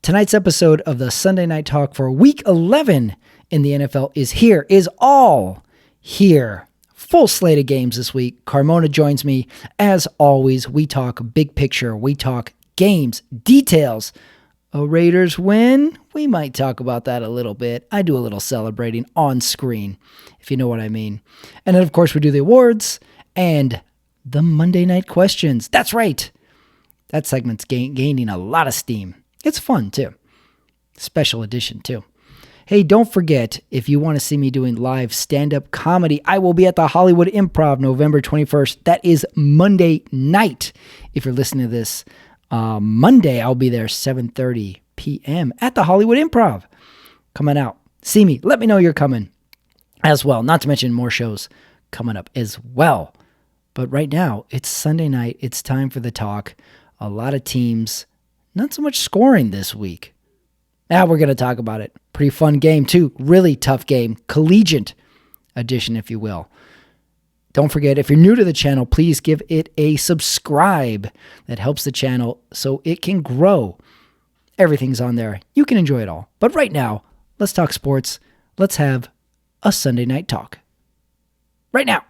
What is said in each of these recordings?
Tonight's episode of the Sunday Night Talk for Week 11 in the NFL is all here. Full slate of games this week. Carmona joins me. As always, we talk big picture. We talk games, details. A Raiders win? We might talk about that a little bit. I do a little celebrating on screen, if you know what I mean. And then, of course, we do the awards and the Monday night questions. That's right. That segment's gaining a lot of steam. It's fun, too. Special edition, too. Hey, don't forget, if you want to see me doing live stand-up comedy, I will be at the Hollywood Improv November 21st. That is Monday night. If you're listening to this Monday, I'll be there 7:30 p.m. at the Hollywood Improv. Coming out. See me. Let me know you're coming as well. Not to mention more shows coming up as well. But right now, it's Sunday night. It's time for the talk. A lot of teams. Not so much scoring this week. Now we're going to talk about it. Pretty fun game, too. Really tough game. Collegiate edition, if you will. Don't forget, if you're new to the channel, please give it a subscribe. That helps the channel so it can grow. Everything's on there. You can enjoy it all. But right now, let's talk sports. Let's have a Sunday night talk. Right now.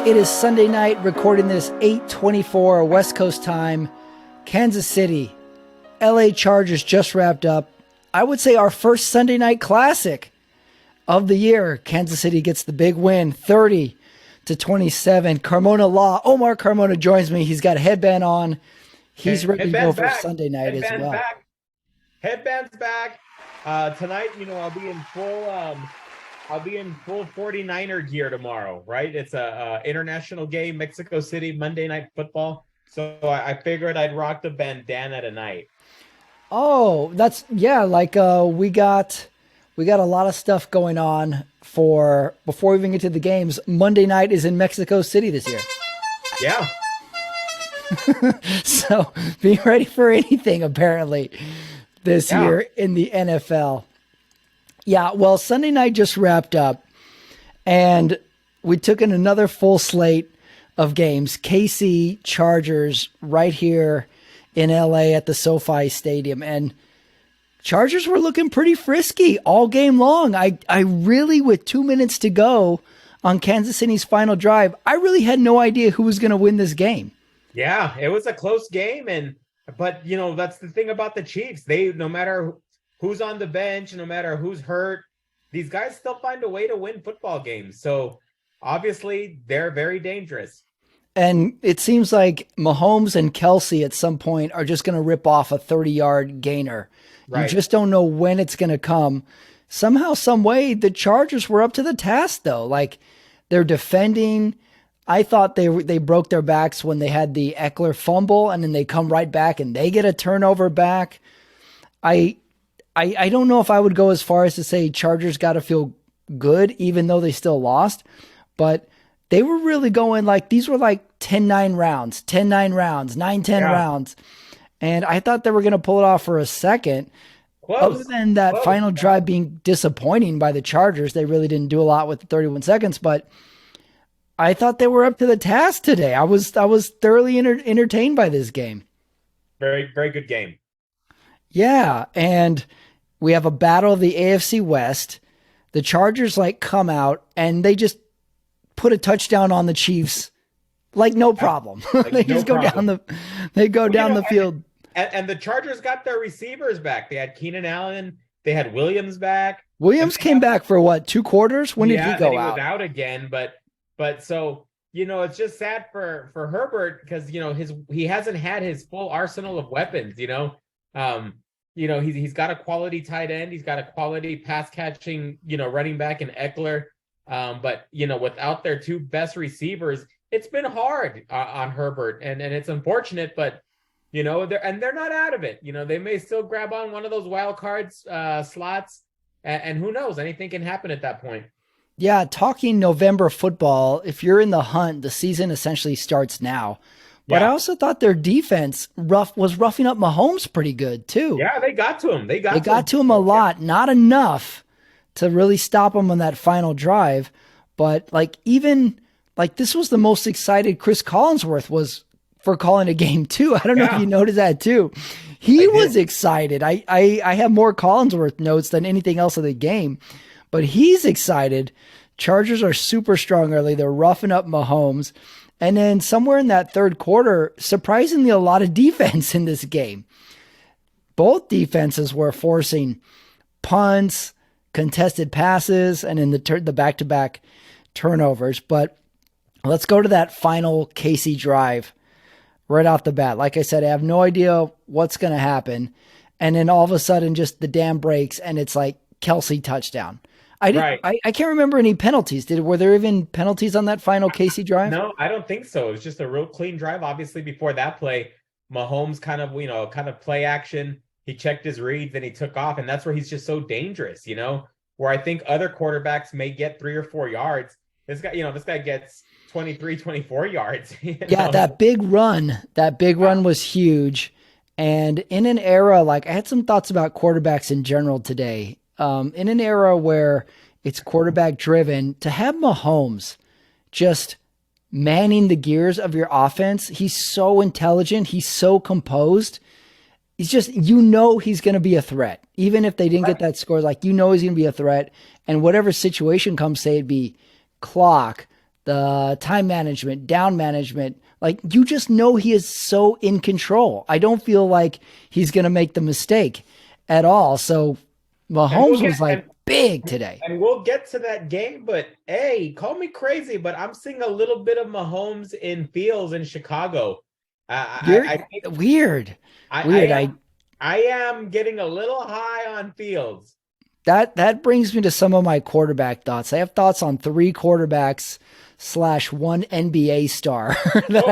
It is Sunday night, recording this 8:24 West Coast time. Kansas City, LA Chargers just wrapped up. I would say our first Sunday night classic of the year. Kansas City gets the big win, 30-27. Omar Carmona joins me. He's got a headband on. He's ready to go for Sunday night as well. Headband's back. Tonight, I'll be in full 49er gear tomorrow, right? It's a international game, Mexico City, Monday Night Football. So I figured I'd rock the bandana tonight. Oh, that's, yeah, we got a lot of stuff going on for, before we even get to the games, Monday night is in Mexico City this year. Yeah. So be ready for anything, apparently, this year in the NFL. Yeah, well, Sunday night just wrapped up, and we took in another full slate of games. KC Chargers right here in LA at the SoFi Stadium, and Chargers were looking pretty frisky all game long. I really, with 2 minutes to go on Kansas City's final drive, I really had no idea who was going to win this game. Yeah, it was a close game, but that's the thing about the Chiefs. They, no matter who's on the bench, no matter who's hurt, these guys still find a way to win football games. So obviously they're very dangerous. And it seems like Mahomes and Kelsey at some point are just going to rip off a 30-yard gainer. Right. You just don't know when it's going to come. Somehow, some way, the Chargers were up to the task, though. Like, they're defending. I thought they broke their backs when they had the Eckler fumble, and then they come right back and they get a turnover back. I don't know if I would go as far as to say Chargers got to feel good, even though they still lost, but they were really going these were 10-9 rounds, 10-9 rounds, 9-10 rounds. And I thought they were going to pull it off for a second. Close. Other than that final drive being disappointing by the Chargers, they really didn't do a lot with the 31 seconds, but I thought they were up to the task today. I was thoroughly entertained by this game. Very, very good game. Yeah, and we have a battle of the AFC West. The Chargers come out and they just put a touchdown on the Chiefs, no problem. They just go down the field. And the Chargers got their receivers back. They had Keenan Allen. They had Williams back. Williams came back for what, 2 quarters? When did he go out? He was out again, but so it's just sad for Herbert because he hasn't had his full arsenal of weapons. He's got a quality tight end. He's got a quality pass catching, running back in Eckler. But without their 2 best receivers, it's been hard on Herbert, and it's unfortunate. But they're not out of it. They may still grab on one of those wild cards slots, and who knows? Anything can happen at that point. Yeah, talking November football. If you're in the hunt, the season essentially starts now. But I Yeah. also thought their defense was roughing up Mahomes pretty good too. Yeah, they got to him. They They got to got him. to him a lot, not enough to really stop him on that final drive. But like even like this was the most excited Chris Collinsworth was for calling a game too. I don't know if you Yeah, noticed that too. He I was did. excited. I have more Collinsworth notes than anything else of the game, but he's excited. Chargers are super strong early. They're roughing up Mahomes. And then somewhere in that third quarter, surprisingly, a lot of defense in this game. Both defenses were forcing punts, contested passes, and in the back-to-back turnovers. But let's go to that final Casey drive right off the bat. Like I said, I have no idea what's going to happen. And then all of a sudden, just the dam breaks, and it's like Kelsey touchdown. Right. I can't remember any penalties. Were there even penalties on that final Casey drive? No, I don't think so. It was just a real clean drive. Obviously, before that play, Mahomes kind of play action. He checked his reads and he took off. And that's where he's just so dangerous, where I think other quarterbacks may get 3 or 4 yards. This guy gets 23, 24 yards. Yeah, that big run was huge. And in an era, like I had some thoughts about quarterbacks in general today. In an era where it's quarterback driven, to have Mahomes just manning the gears of your offense, he's so intelligent. He's so composed. He's just, he's going to be a threat. Even if they didn't get that score, like, he's going to be a threat. And whatever situation comes, say it be clock, the time management, down management, like you just know he is so in control. I don't feel like he's going to make the mistake at all. So Mahomes was like big today. And we'll get to that game, but hey, call me crazy, but I'm seeing a little bit of Mahomes in Fields in Chicago. I think Weird. I am getting a little high on Fields. That brings me to some of my quarterback thoughts. I have thoughts on 3 quarterbacks / one NBA star that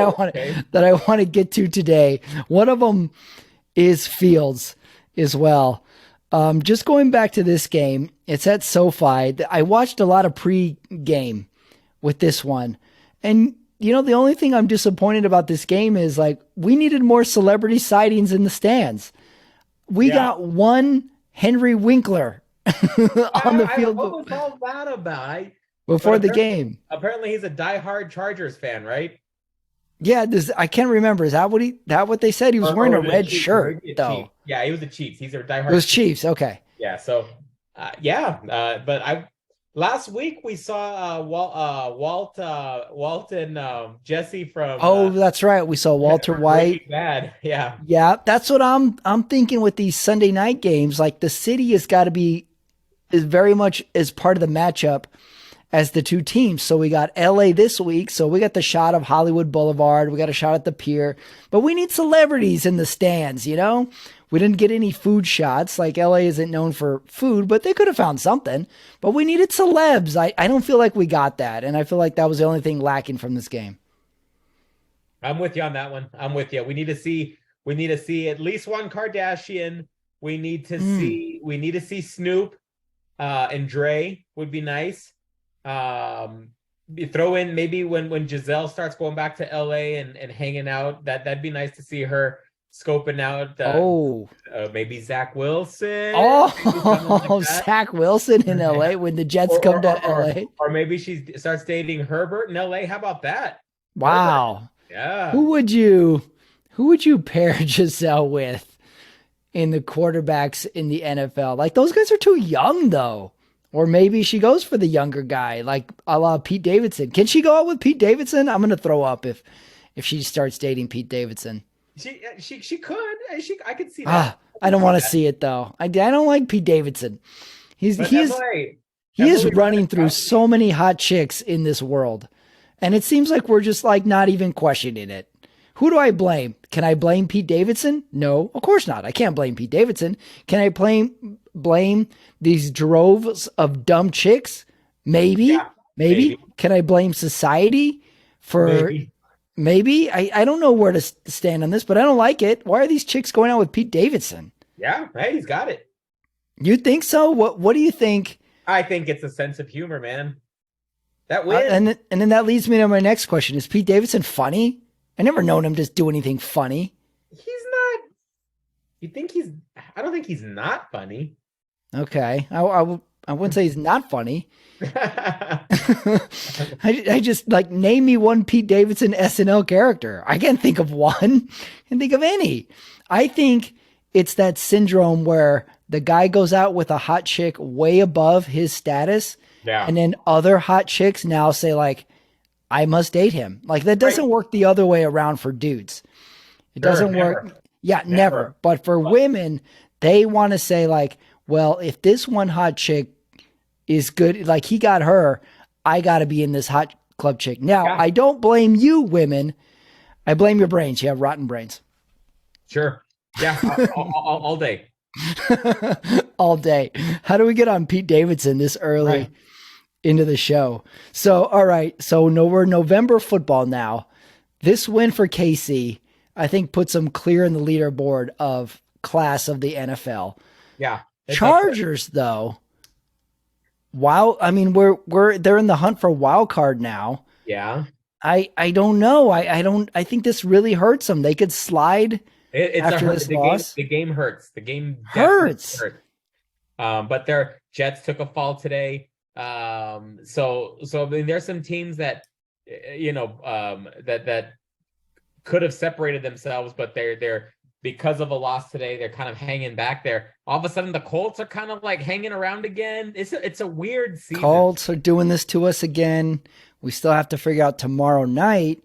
I want to get to today. One of them is Fields as well. Just going back to this game, it's at SoFi. I watched a lot of pre-game with this one. And, the only thing I'm disappointed about this game is like we needed more celebrity sightings in the stands. We got one Henry Winkler on the field. What was all that about? Before the game. Apparently he's a diehard Chargers fan, right? Yeah, I can't remember. Is that what they said? He was wearing a red shirt, though. Yeah, he was the Chiefs. He's a diehard. It was Chiefs. Okay. Yeah. So, but last week we saw Walt and Jesse from. Oh, that's right. We saw Walter White. Bad. Yeah. Yeah, that's what I'm thinking with these Sunday night games. Like the city has got to be is very much as part of the matchup as the two teams. So we got LA this week. So we got the shot of Hollywood Boulevard. We got a shot at the pier, but we need celebrities in the stands, We didn't get any food shots. Like LA isn't known for food, but they could have found something, but we needed celebs. I don't feel like we got that. And I feel like that was the only thing lacking from this game. I'm with you on that one. I'm with you. We need to see at least one Kardashian. We need to see Snoop, and Dre would be nice. You throw in maybe when Giselle starts going back to LA and hanging out, that'd be nice to see her scoping out. Maybe Zach Wilson. Like Zach Wilson in LA when the Jets come to LA. Or maybe she starts dating Herbert in LA. How about that? Wow. Herbert. Yeah. Who would you pair Giselle with in the quarterbacks in the NFL? Like those guys are too young though. Or maybe she goes for the younger guy, like a la Pete Davidson. Can she go out with Pete Davidson? I'm gonna throw up if she starts dating Pete Davidson. She could. I could see that. I don't want to see it though. I don't like Pete Davidson. He is running through so many hot chicks in this world, and it seems like we're just like not even questioning it. Who do I blame? Can I blame Pete Davidson? No, of course not. I can't blame Pete Davidson. Can I blame these droves of dumb chicks? Maybe. Can I blame society for maybe? I don't know where to stand on this, but I don't like it. Why are these chicks going out with Pete Davidson? Yeah, hey, he's got it. You think so? What do you think? I think it's a sense of humor, man. That wins. And then that leads me to my next question. Is Pete Davidson funny? I never known him to do anything funny. He's not. You think he's? I don't think he's not funny. Okay, I wouldn't say he's not funny. I just like name me one Pete Davidson SNL character. I can't think of one. I can think of any. I think it's that syndrome where the guy goes out with a hot chick way above his status, Yeah. and then other hot chicks now say like, "I must date him." Like that doesn't Right. work the other way around for dudes. It Sure, doesn't never. work. Yeah, never. Never. But for women, they want to say like, "Well, if this one hot chick is good, like he got her, I got to be in this hot club chick." Now, Yeah. I don't blame you, women. I blame your brains. You have rotten brains. Sure. Yeah. All day. All day. How do we get on Pete Davidson this early Right. into the show? So, all right. So, no, we're November football now. This win for KC, I think, puts them clear in the leaderboard of class of the NFL. Yeah. It's Chargers, though, I mean, they're in the hunt for wild card now. Yeah. I don't know. I think this really hurts them. They could slide It's after a this the loss. game. The game hurts. The game Hurts. definitely hurts. But their Jets took a fall today. So I mean, there's some teams that that could have separated themselves, but they're because of a loss today, they're kind of hanging back there. All of a sudden, the Colts are kind of like hanging around again. It's a weird season. Colts are doing this to us again. We still have to figure out tomorrow night,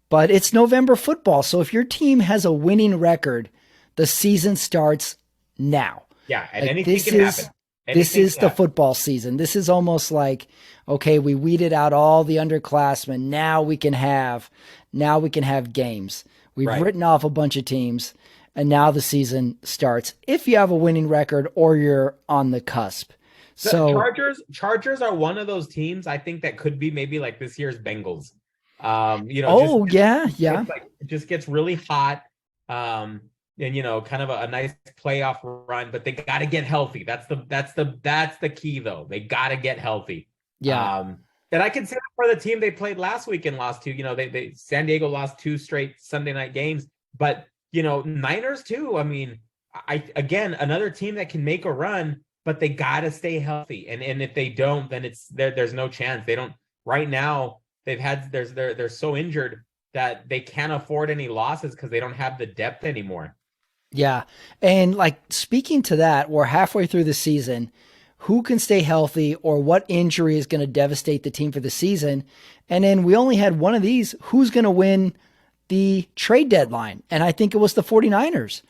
but it's November football. So if your team has a winning record, the season starts now. Yeah, and Like, anything this can is happen. this Anything is can the happen. football season. This is almost like, okay, we weeded out all the underclassmen. Now we can have games. We've Right. written off a bunch of teams, and now the season starts. If you have a winning record or you're on the cusp. The So Chargers are one of those teams I think that could be maybe like this year's Bengals. oh yeah, yeah. It just gets really hot. And kind of a nice playoff run, but they got to get healthy. That's the key though. They got to get healthy. Yeah. And I can say that for the team they played last week and lost to, they San Diego lost 2 straight Sunday night games, but Niners too. I mean, again, another team that can make a run, but they got to stay healthy. And if they don't, then there's no chance. They don't right now. They're so injured that they can't afford any losses because they don't have the depth anymore. Yeah. And like speaking to that, we're halfway through the season. Who can stay healthy or what injury is going to devastate the team for the season? And then we only had one of these. Who's going to win the trade deadline? And I think it was the 49ers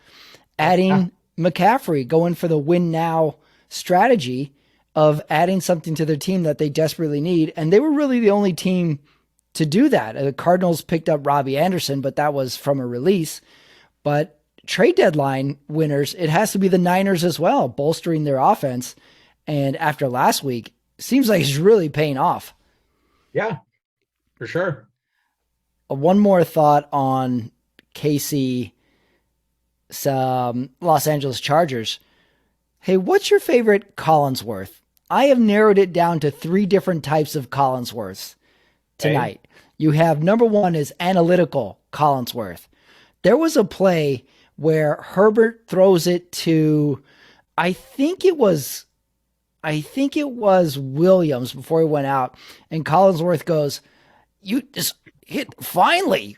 adding McCaffrey, going for the win now strategy of adding something to their team that they desperately need. And they were really the only team to do that. The Cardinals picked up Robbie Anderson, but that was from a release. But trade deadline winners, it has to be the Niners as well, bolstering their offense. And after last week, seems like it's really paying off. Yeah, for sure. One more thought on KC, Los Angeles Chargers. Hey, what's your favorite Collinsworth? I have narrowed it down to 3 different types of Collinsworths tonight. Okay. You have number 1 is analytical Collinsworth. There was a play where Herbert throws it to, I think it was Williams before he went out, and Collinsworth goes, "You just hit, finally,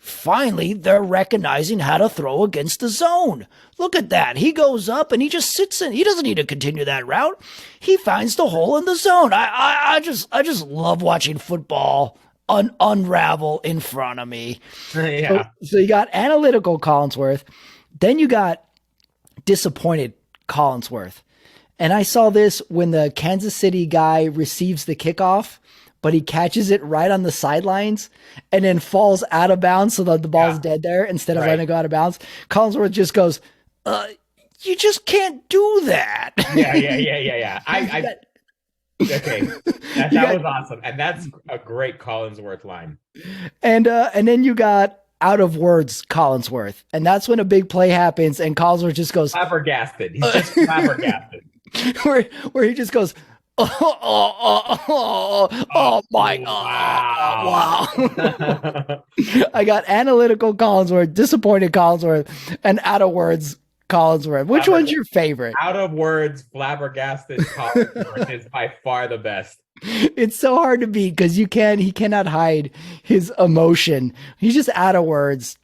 they're recognizing how to throw against the zone. Look at that. He goes up and he just sits in. He doesn't need to continue that route. He finds the hole in the zone." I just love watching football unravel in front of me. Yeah. So you got analytical Collinsworth. Then you got disappointed Collinsworth. And I saw this when the Kansas City guy receives the kickoff, but he catches it right on the sidelines and then falls out of bounds so that the ball's dead there instead of letting it go out of bounds. Collinsworth just goes, you just can't do that. Yeah. Okay. That was awesome. And that's a great Collinsworth line. And then you got out of words Collinsworth. And that's when a big play happens and Collinsworth just goes flabbergasted. He's just flabbergasted. where he just goes, Oh my Wow. wow. I got analytical Collinsworth, disappointed Collinsworth, and out of words Collinsworth. Which one's your favorite? Out of words, flabbergasted Collinsworth is by far the best. It's so hard to beat because he cannot hide his emotion. He's just out of words.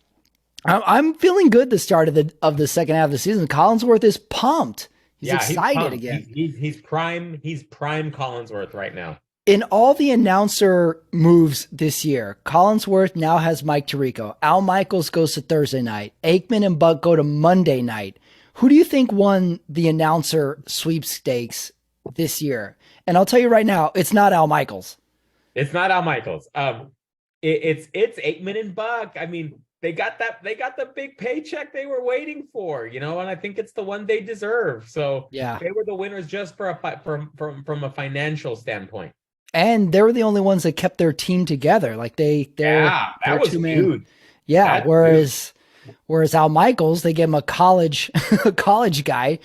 I'm feeling good the start of the second half of the season. Collinsworth is pumped. He's Yeah, he's excited pumped. again. He's prime Collinsworth right now. In all the announcer moves this year, Collinsworth now has Mike Tirico. Al Michaels goes to Thursday night. Aikman and Buck go to Monday night. Who do you think won the announcer sweepstakes this year? And I'll tell you right now, it's not Al Michaels. It's not Al Michaels. It's Aikman and Buck. I mean, they got the big paycheck they were waiting for, and I think it's the one they deserve. So Yeah, they were the winners just from a financial standpoint. and they were the only ones that kept their team together. Like That was huge. Yeah, whereas Al Michaels, they gave him a college a college guy,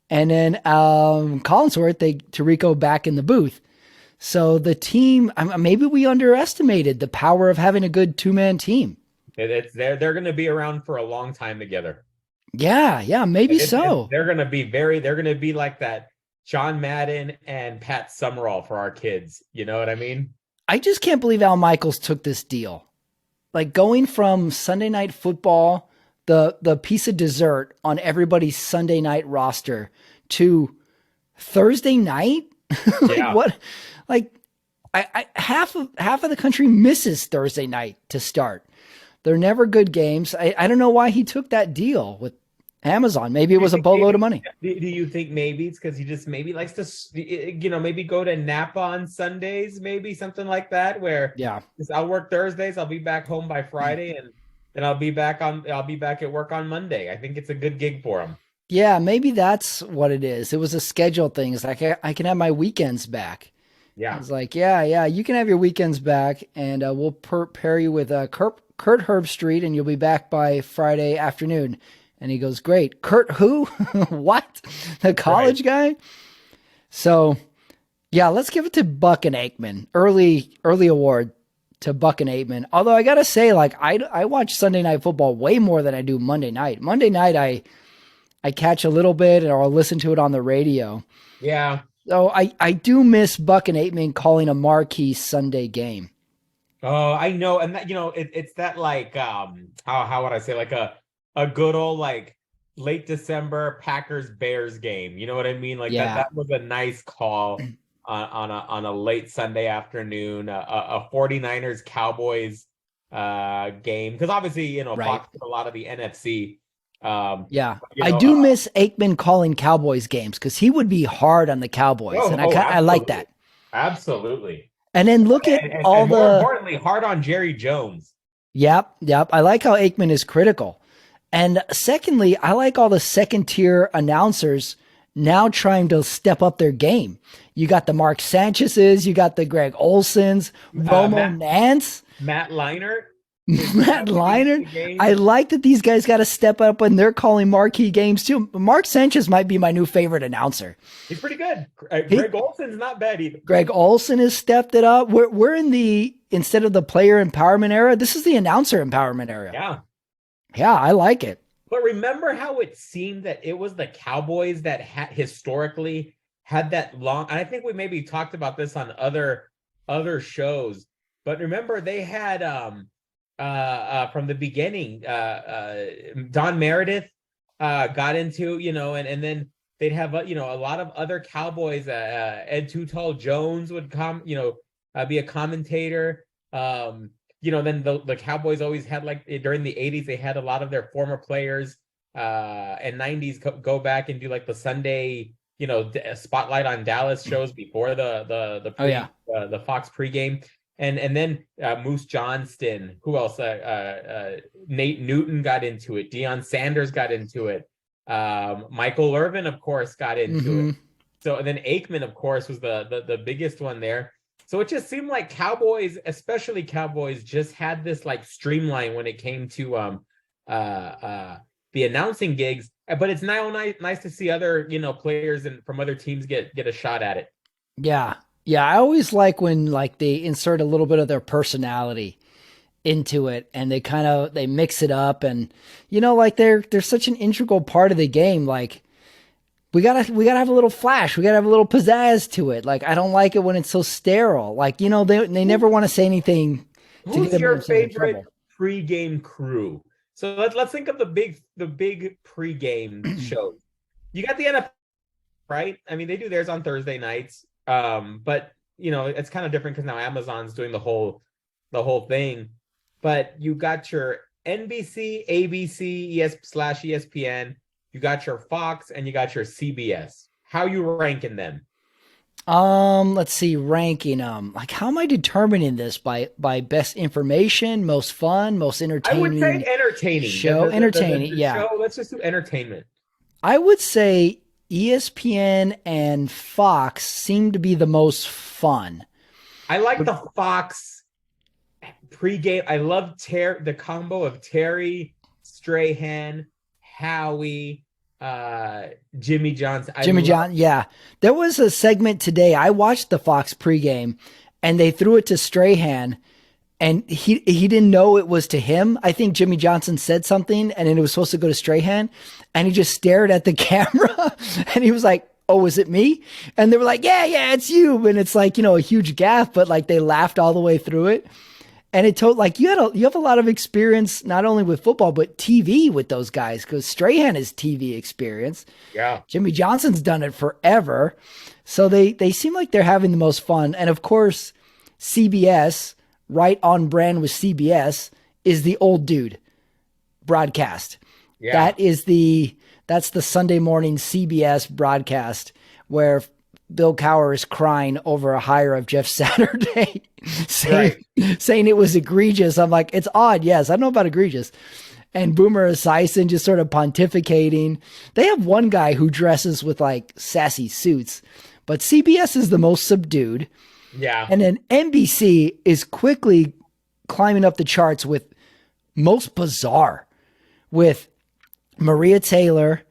and then Collinsworth, Tirico back in the booth. So the team, maybe we underestimated the power of having a good two-man team. They're going to be around for a long time together. Yeah, maybe so. They're going to be like that John Madden and Pat Summerall for our kids. You know what I mean? I just can't believe Al Michaels took this deal. Like going from Sunday Night Football, the piece of dessert on everybody's Sunday night roster, to Thursday night. Like Yeah. what? Like I half of the country misses Thursday night to start. They're never good games. I don't know why he took that deal with Amazon. Maybe it was a boatload of money. Do you think maybe it's because he just maybe likes to, maybe go to Napa on Sundays, maybe something like that, where I'll work Thursdays, I'll be back home by Friday, and then I'll be back at work on Monday. I think it's a good gig for him. Yeah, maybe that's what it is. It was a schedule thing. It's like I can have my weekends back. Yeah. It's like, yeah, you can have your weekends back, and we'll pair you with Kurt Herbstreit, and you'll be back by Friday afternoon. And he goes, great. Kurt who? What? The college guy? So, yeah, let's give it to Buck and Aikman. Early award to Buck and Aikman. Although I got to say, like, I watch Sunday Night Football way more than I do Monday night. Monday night, I catch a little bit, or I'll listen to it on the radio. Yeah. So I do miss Buck and Aikman calling a marquee Sunday game. Oh, I know. And that, it's that, like, how would I say, like a good old, like, late December Packers Bears game. You know what I mean? Like that was a nice call on a late Sunday afternoon, a 49ers Cowboys game. Because obviously, Fox did a lot of the NFC. I do miss Aikman calling Cowboys games because he would be hard on the Cowboys, and I like that. Absolutely. And then look at more importantly, hard on Jerry Jones. Yep. I like how Aikman is critical. And secondly, I like all the second tier announcers now trying to step up their game. You got the Mark Sanchez's, you got the Greg Olsons, Romo Nance, Matt Leinart. I like that these guys got to step up and they're calling marquee games too. Mark Sanchez might be my new favorite announcer. He's pretty good. Greg Olson's not bad either. Greg Olson has stepped it up. We're in instead of the player empowerment era, this is the announcer empowerment era. Yeah, I like it. But remember how it seemed that it was the Cowboys that historically had that long, and I think we maybe talked about this on other shows, but remember they had from the beginning, Don Meredith got into, and then they'd have, a lot of other Cowboys, Ed Too Tall Jones would come, be a commentator. Then the Cowboys always had, like, during the 80s, they had a lot of their former players and 90s go back and do, like, the Sunday, spotlight on Dallas shows before the Fox pregame. And then Moose Johnston, who else? Nate Newton got into it. Deion Sanders got into it. Michael Irvin, of course, got into it. So, and then Aikman, of course, was the biggest one there. So it just seemed like Cowboys, especially Cowboys, just had this, like, streamline when it came to the announcing gigs. But it's now nice to see other, players from other teams get a shot at it. Yeah. Yeah. I always like when like they insert a little bit of their personality into it and they mix it up and like they're such an integral part of the game. Like we gotta have a little flash. We gotta have a little pizzazz to it. Like I don't like it when it's so sterile. Like, they never want to say anything to get Who's your themselves in favorite trouble. pregame crew? So let's think of the big pregame shows. You got the NFL, right? I mean, they do theirs on Thursday nights. But it's kind of different because now Amazon's doing the whole thing. But you got your NBC, ABC, ES/ESPN. You got your Fox, and you got your CBS. How you ranking them? Let's see, ranking them. Like, how am I determining this by best information, most fun, most I would say entertaining entertaining. The show? the the, the, the, Entertaining, the yeah. show. Let's just do entertainment. I would say ESPN and Fox seem to be the most fun. I like the Fox pregame. I love the combo of Terry, Strahan, Howie, uh, Jimmy Johnson. I Jimmy love. John, yeah. There was a segment today. I watched the Fox pregame, and they threw it to Strahan, and he didn't know it was to him. I think Jimmy Johnson said something, and then it was supposed to go to Strahan, and he just stared at the camera, and he was like, "Oh, is it me?" And they were like, "Yeah, yeah, it's you." And it's like a huge gaffe, but like they laughed all the way through it. And it told like you have a lot of experience not only with football but TV with those guys because Strahan is TV experience. Yeah. Jimmy Johnson's done it forever. So they seem like they're having the most fun. And of course, CBS, right on brand with CBS, is the old dude broadcast. Yeah. That's the Sunday morning CBS broadcast where Bill Cowher is crying over a hire of Jeff Saturday, saying Right. saying it was egregious. I'm like, it's odd, yes. I don't know about egregious. And Boomer Esiason just sort of pontificating. They have one guy who dresses with like sassy suits, but CBS is the most subdued. Yeah. And then NBC is quickly climbing up the charts with most bizarre, with Maria Taylor,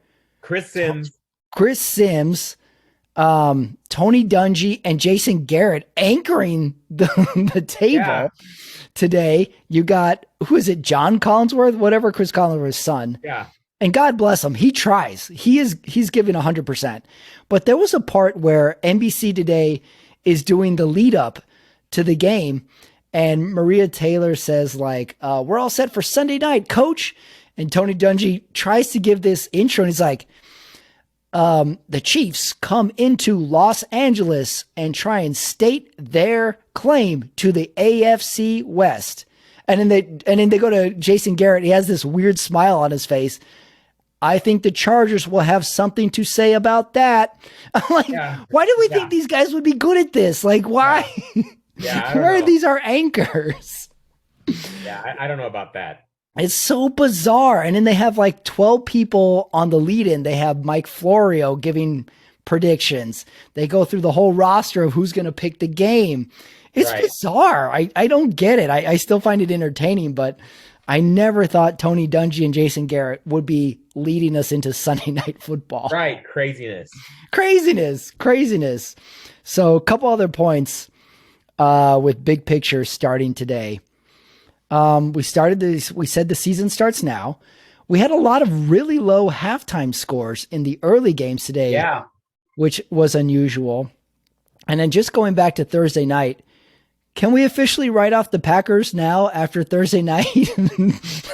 Chris Sims. Chris Sims, Tony Dungy, and Jason Garrett anchoring the Yeah. table today. You got, who is it, John Collinsworth, whatever, Chris Collinsworth's son. Yeah. And God bless him. He tries. He's giving 100%. But there was a part where NBC today is doing the lead up to the game. And Maria Taylor says, like, we're all set for Sunday night, coach. And Tony Dungy tries to give this intro. And he's like, the Chiefs come into Los Angeles and try and state their claim to the AFC West. And then they go to Jason Garrett. He has this weird smile on his face. I think the Chargers will have something to say about that. I'm like, Yeah. why do we Yeah. think these guys would be good at this? Like, why? Yeah. I don't Where are know. these our anchors? Yeah. I don't know about that. It's so bizarre. And then they have like 12 people on the lead in. They have Mike Florio giving predictions. They go through the whole roster of who's going to pick the game. It's Right. bizarre. I don't get it. I still find it entertaining, but I never thought Tony Dungy and Jason Garrett would be leading us into Sunday Night Football. Right. Craziness. Craziness. So a couple other points with big picture starting today. We started this. We said the season starts now. We had a lot of really low halftime scores in the early games today, Yeah. which was unusual. And then just going back to Thursday night, can we officially write off the Packers now after Thursday night?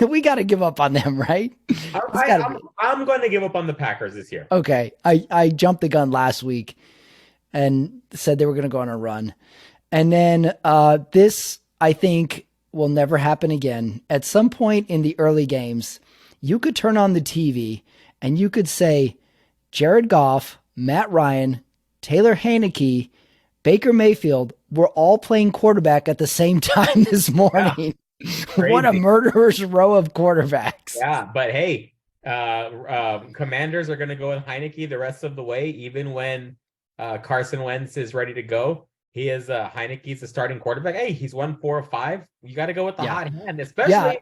We got to give up on them, right? It's gotta be. I'm going to give up on the Packers this year. Okay. I jumped the gun last week and said they were going to go on a run. And then this, I think, will never happen again. At some point in the early games, you could turn on the TV and you could say Jared Goff, Matt Ryan, Taylor Heineke, Baker Mayfield were all playing quarterback at the same time this morning. What a Crazy. murderer's row of quarterbacks. Yeah, but hey, Commanders are going to go with Heineke the rest of the way, even when Carson Wentz is ready to go. He is Heineke's the starting quarterback. Hey, he's won 4 or 5. You got to go with the Yeah. hot hand, especially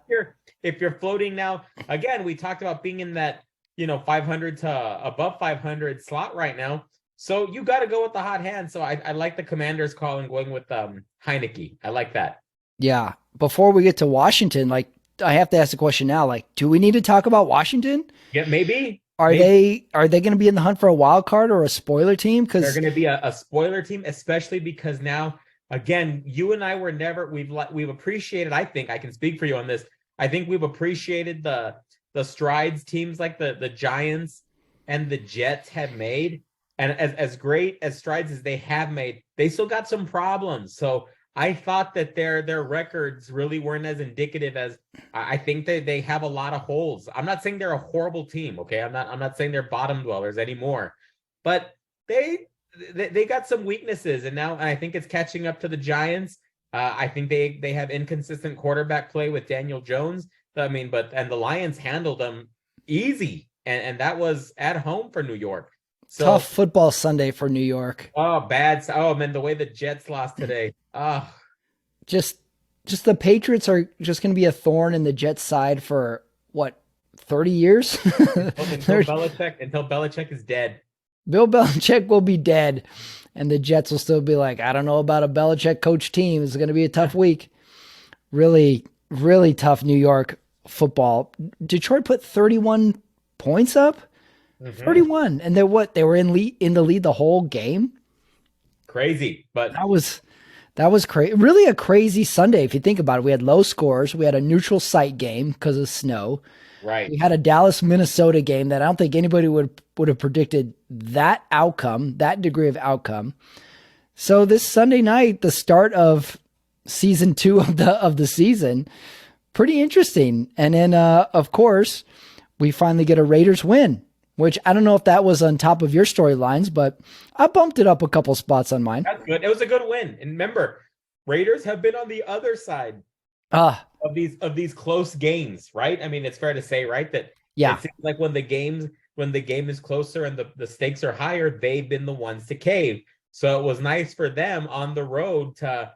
if you're floating now. Again, we talked about being in that 500 to above 500 slot right now. So you got to go with the hot hand. So I like the Commanders call and going with Heineke. I like that. Yeah. Before we get to Washington, like I have to ask the question now, like, do we need to talk about Washington? Yeah, maybe. Are Maybe they going to be in the hunt for a wild card or a spoiler team? they're Because going to be a spoiler team, especially because now, again, you and I were never we've appreciated. I think I can speak for you on this. I think we've appreciated the strides teams like the Giants and the Jets have made, and as great as strides as they have made, they still got some problems. So I thought that their records really weren't as indicative as I think they have a lot of holes. I'm not saying they're a horrible team, okay? I'm not saying they're bottom dwellers anymore, but they they got some weaknesses, and now I think it's catching up to the Giants. I think they have inconsistent quarterback play with Daniel Jones. I mean, and the Lions handled them easy, and that was at home for New York. So tough football Sunday for New York. oh, bad. Oh man, the way the Jets lost today. Oh, Just just the Patriots are just going to be a thorn in the Jets side for what, 30 years? until Belichick is dead. Bill Belichick will be dead, and the Jets will still be like, I don't know about a Belichick coach team. It's going to be a tough week. Really, really tough New York football. Detroit put 31 points up. 31, and they're what? They were in the lead the whole game. Crazy, but That was crazy. Really a crazy Sunday if you think about it. We had low scores. We had a neutral site game because of snow. right. We had a Dallas Minnesota game that I don't think anybody would have predicted that outcome, that degree of outcome. So this Sunday night, the start of season 2 of the season, pretty interesting. And then of course, we finally get a Raiders win, which I don't know if that was on top of your storylines, but I bumped it up a couple spots on mine. That's good. It was a good win. And remember, Raiders have been on the other side Ah, of these close games, right? I mean, it's fair to say, right, that yeah. it seems like when the game is closer and the stakes are higher, they've been the ones to cave. So it was nice for them on the road to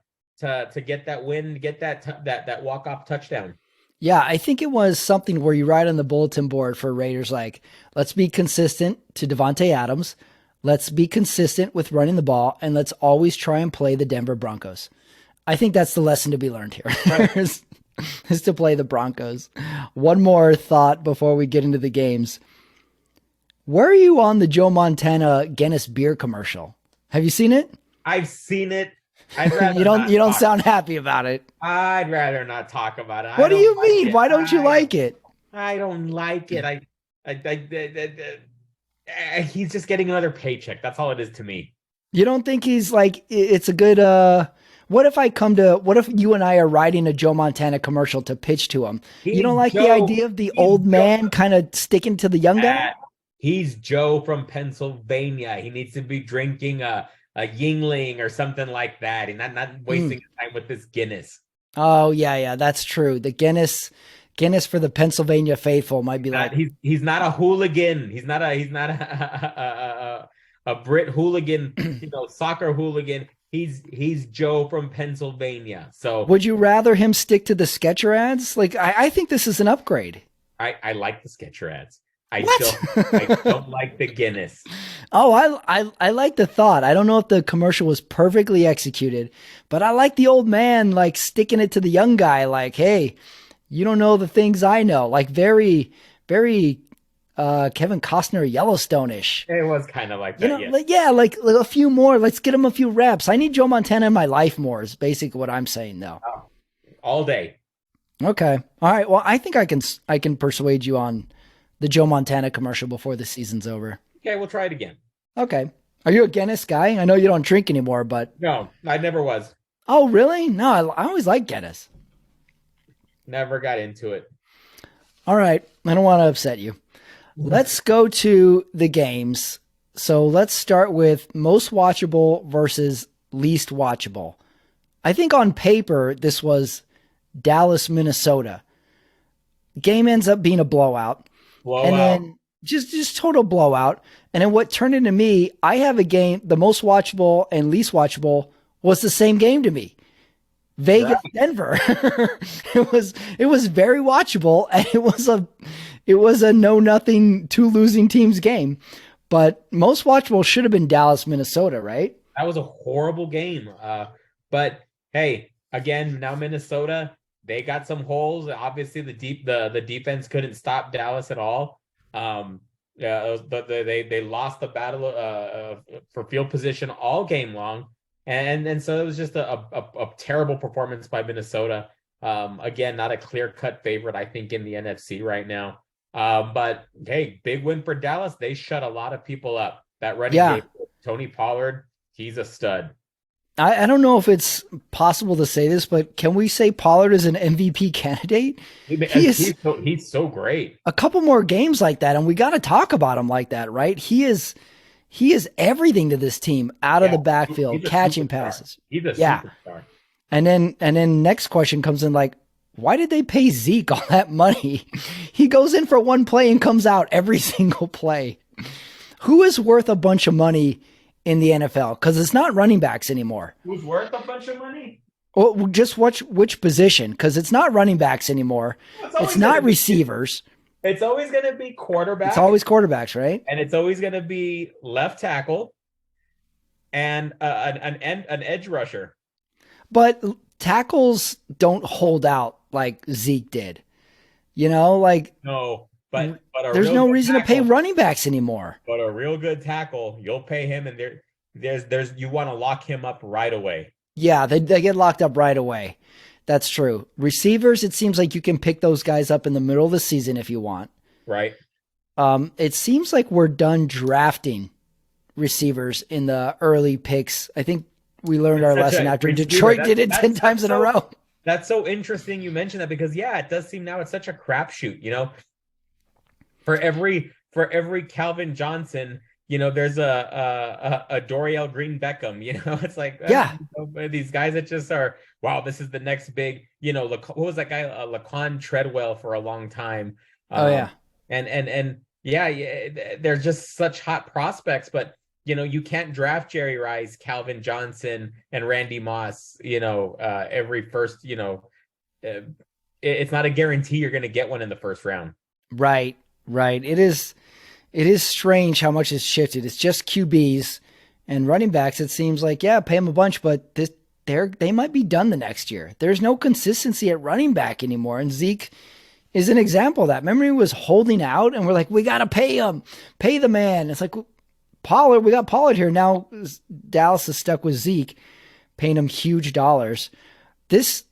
get that win, get that walk-off touchdown. Yeah, I think it was something where you write on the bulletin board for Raiders like, let's be consistent to Devontae Adams. Let's be consistent with running the ball, and let's always try and play the Denver Broncos. I think that's the lesson to be learned here, Right. is to play the Broncos. One more thought before we get into the games. Where are you on the Joe Montana Guinness beer commercial? Have you seen it? I've seen it. I'd rather You not don't talk. sound happy about it. I'd rather not talk about it. What do you mean? It. Why don't you like it? I don't like it. He's just getting another paycheck. That's all it is to me. You don't think he's like, it's a good, what if you and I are writing a Joe Montana commercial to pitch to him? You don't like the idea of the old man kind of sticking to the young guy? He's Joe from Pennsylvania. He needs to be drinking a Yingling or something like that, and not wasting his time with this Guinness. Oh yeah, that's true. The Guinness for the Pennsylvania faithful might be like, He's not a hooligan. He's not a Brit hooligan, soccer hooligan. He's Joe from Pennsylvania. So would you rather him stick to the Sketcher ads? Like, I think this is an upgrade. I like the Sketcher ads. I What? don't like the Guinness. Oh, I like the thought. I don't know if the commercial was perfectly executed, but I like the old man like sticking it to the young guy. Like, hey, you don't know the things I know. Like very, very Kevin Costner Yellowstone-ish. It was kind of like that. Like a few more. Let's get him a few reps. I need Joe Montana in my life more is basically what I'm saying though. Oh, all day. Okay. All right. Well, I think I can persuade you on the Joe Montana commercial before the season's over. Okay, we'll try it again. Okay. Are you a Guinness guy? I know you don't drink anymore, but. No, I never was. Oh, really? No, I always like Guinness. Never got into it. All right. I don't want to upset you. Let's go to the games. So let's start with most watchable versus least watchable. I think on paper, this was Dallas, Minnesota. Game ends up being a blowout. And then just total blowout. And then what turned into me, I have a game, the most watchable and least watchable was the same game to me. Vegas, right. Denver. it was very watchable, and it was a 0-0 2 losing teams game. But most watchable should have been Dallas, Minnesota, right? That was a horrible game. But hey, again, now Minnesota, they got some holes. Obviously, the defense couldn't stop Dallas at all. Yeah, they lost the battle for field position all game long, and so it was just a terrible performance by Minnesota. Again, not a clear cut favorite, I think, in the NFC right now. But hey, big win for Dallas. They shut a lot of people up. That running Yeah. game, Tony Pollard, he's a stud. I don't know if it's possible to say this, but can we say Pollard is an MVP candidate? He is He's so great. a couple more games like that, and we got to talk about him like that, right? He is everything to this team out of the backfield, catching passes. He's a Yeah. superstar. And then next question comes in like, why did they pay Zeke all that money? He goes in for one play and comes out every single play. Who is worth a bunch of money in the NFL? Because it's not running backs anymore. Who's worth a bunch of money? Well, just watch which position, because it's not running backs anymore. It's not receivers. It's always going to be quarterback. It's always quarterbacks, right? And it's always going to be left tackle and an edge rusher. But tackles don't hold out like Zeke did. You know, like No, but there's no reason to pay running backs anymore. But a real good tackle, you'll pay him, and there's you want to lock him up right away. Yeah, they get locked up right away. That's true. Receivers, it seems like you can pick those guys up in the middle of the season if you want. Right. It seems like we're done drafting receivers in the early picks. I think we learned our lesson after Detroit did it 10 times in a row. That's so interesting you mentioned that, because it does seem now it's such a crapshoot, For every Calvin Johnson, there's a Dorial Green Beckham, it's like, these guys that just are, wow, this is the next big, what was that guy, Laquan Treadwell for a long time. And they're just such hot prospects, but you can't draft Jerry Rice, Calvin Johnson, and Randy Moss, every first, it's not a guarantee you're going to get one in the first round. Right. It is strange how much it's shifted. It's just QBs and running backs. It seems like, pay them a bunch, but they might be done the next year. There's no consistency at running back anymore. And Zeke is an example of that. Remember, he was holding out and we're like, we got to pay him, pay the man. It's like, Pollard, we got Pollard here. Now Dallas is stuck with Zeke, paying him huge dollars. These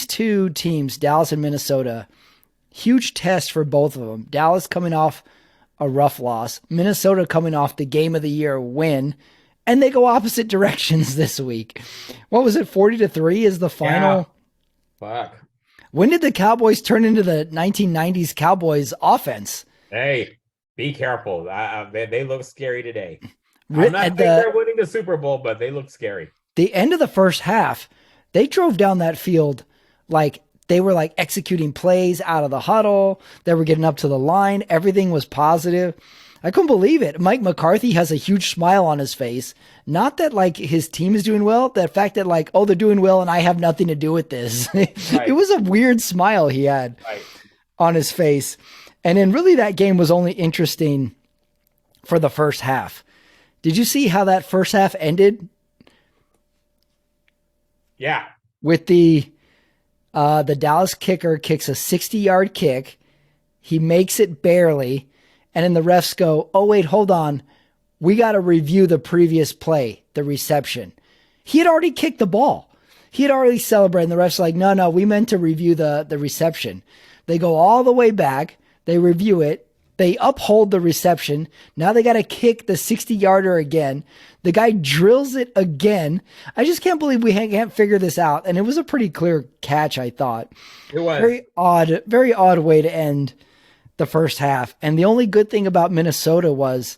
two teams, Dallas and Minnesota, huge test for both of them. Dallas coming off a rough loss, Minnesota coming off the game of the year win, and they go opposite directions this week. What was it? 40-3 is the final. Yeah. Fuck. When did the Cowboys turn into the 1990s Cowboys offense? Hey, be careful. They look scary today. I'm not saying they're winning the Super Bowl, but they look scary. The end of the first half, they drove down that field like they were like executing plays out of the huddle. They were getting up to the line. Everything was positive. I couldn't believe it. Mike McCarthy has a huge smile on his face. Not that like his team is doing well, the fact that like, oh, they're doing well and I have nothing to do with this. Right. It was a weird smile he had on his face. And then really that game was only interesting for the first half. Did you see how that first half ended? Yeah. With the Dallas kicker kicks a 60-yard kick. He makes it barely. And then the refs go, oh, wait, hold on. We got to review the previous play, the reception. He had already kicked the ball. He had already celebrated. And the refs are like, no, we meant to review the reception. They go all the way back. They review it. They uphold the reception. Now they got to kick the 60-yarder again. The guy drills it again. I just can't believe we can't figure this out. And it was a pretty clear catch, I thought. It was. Very odd way to end the first half. And the only good thing about Minnesota was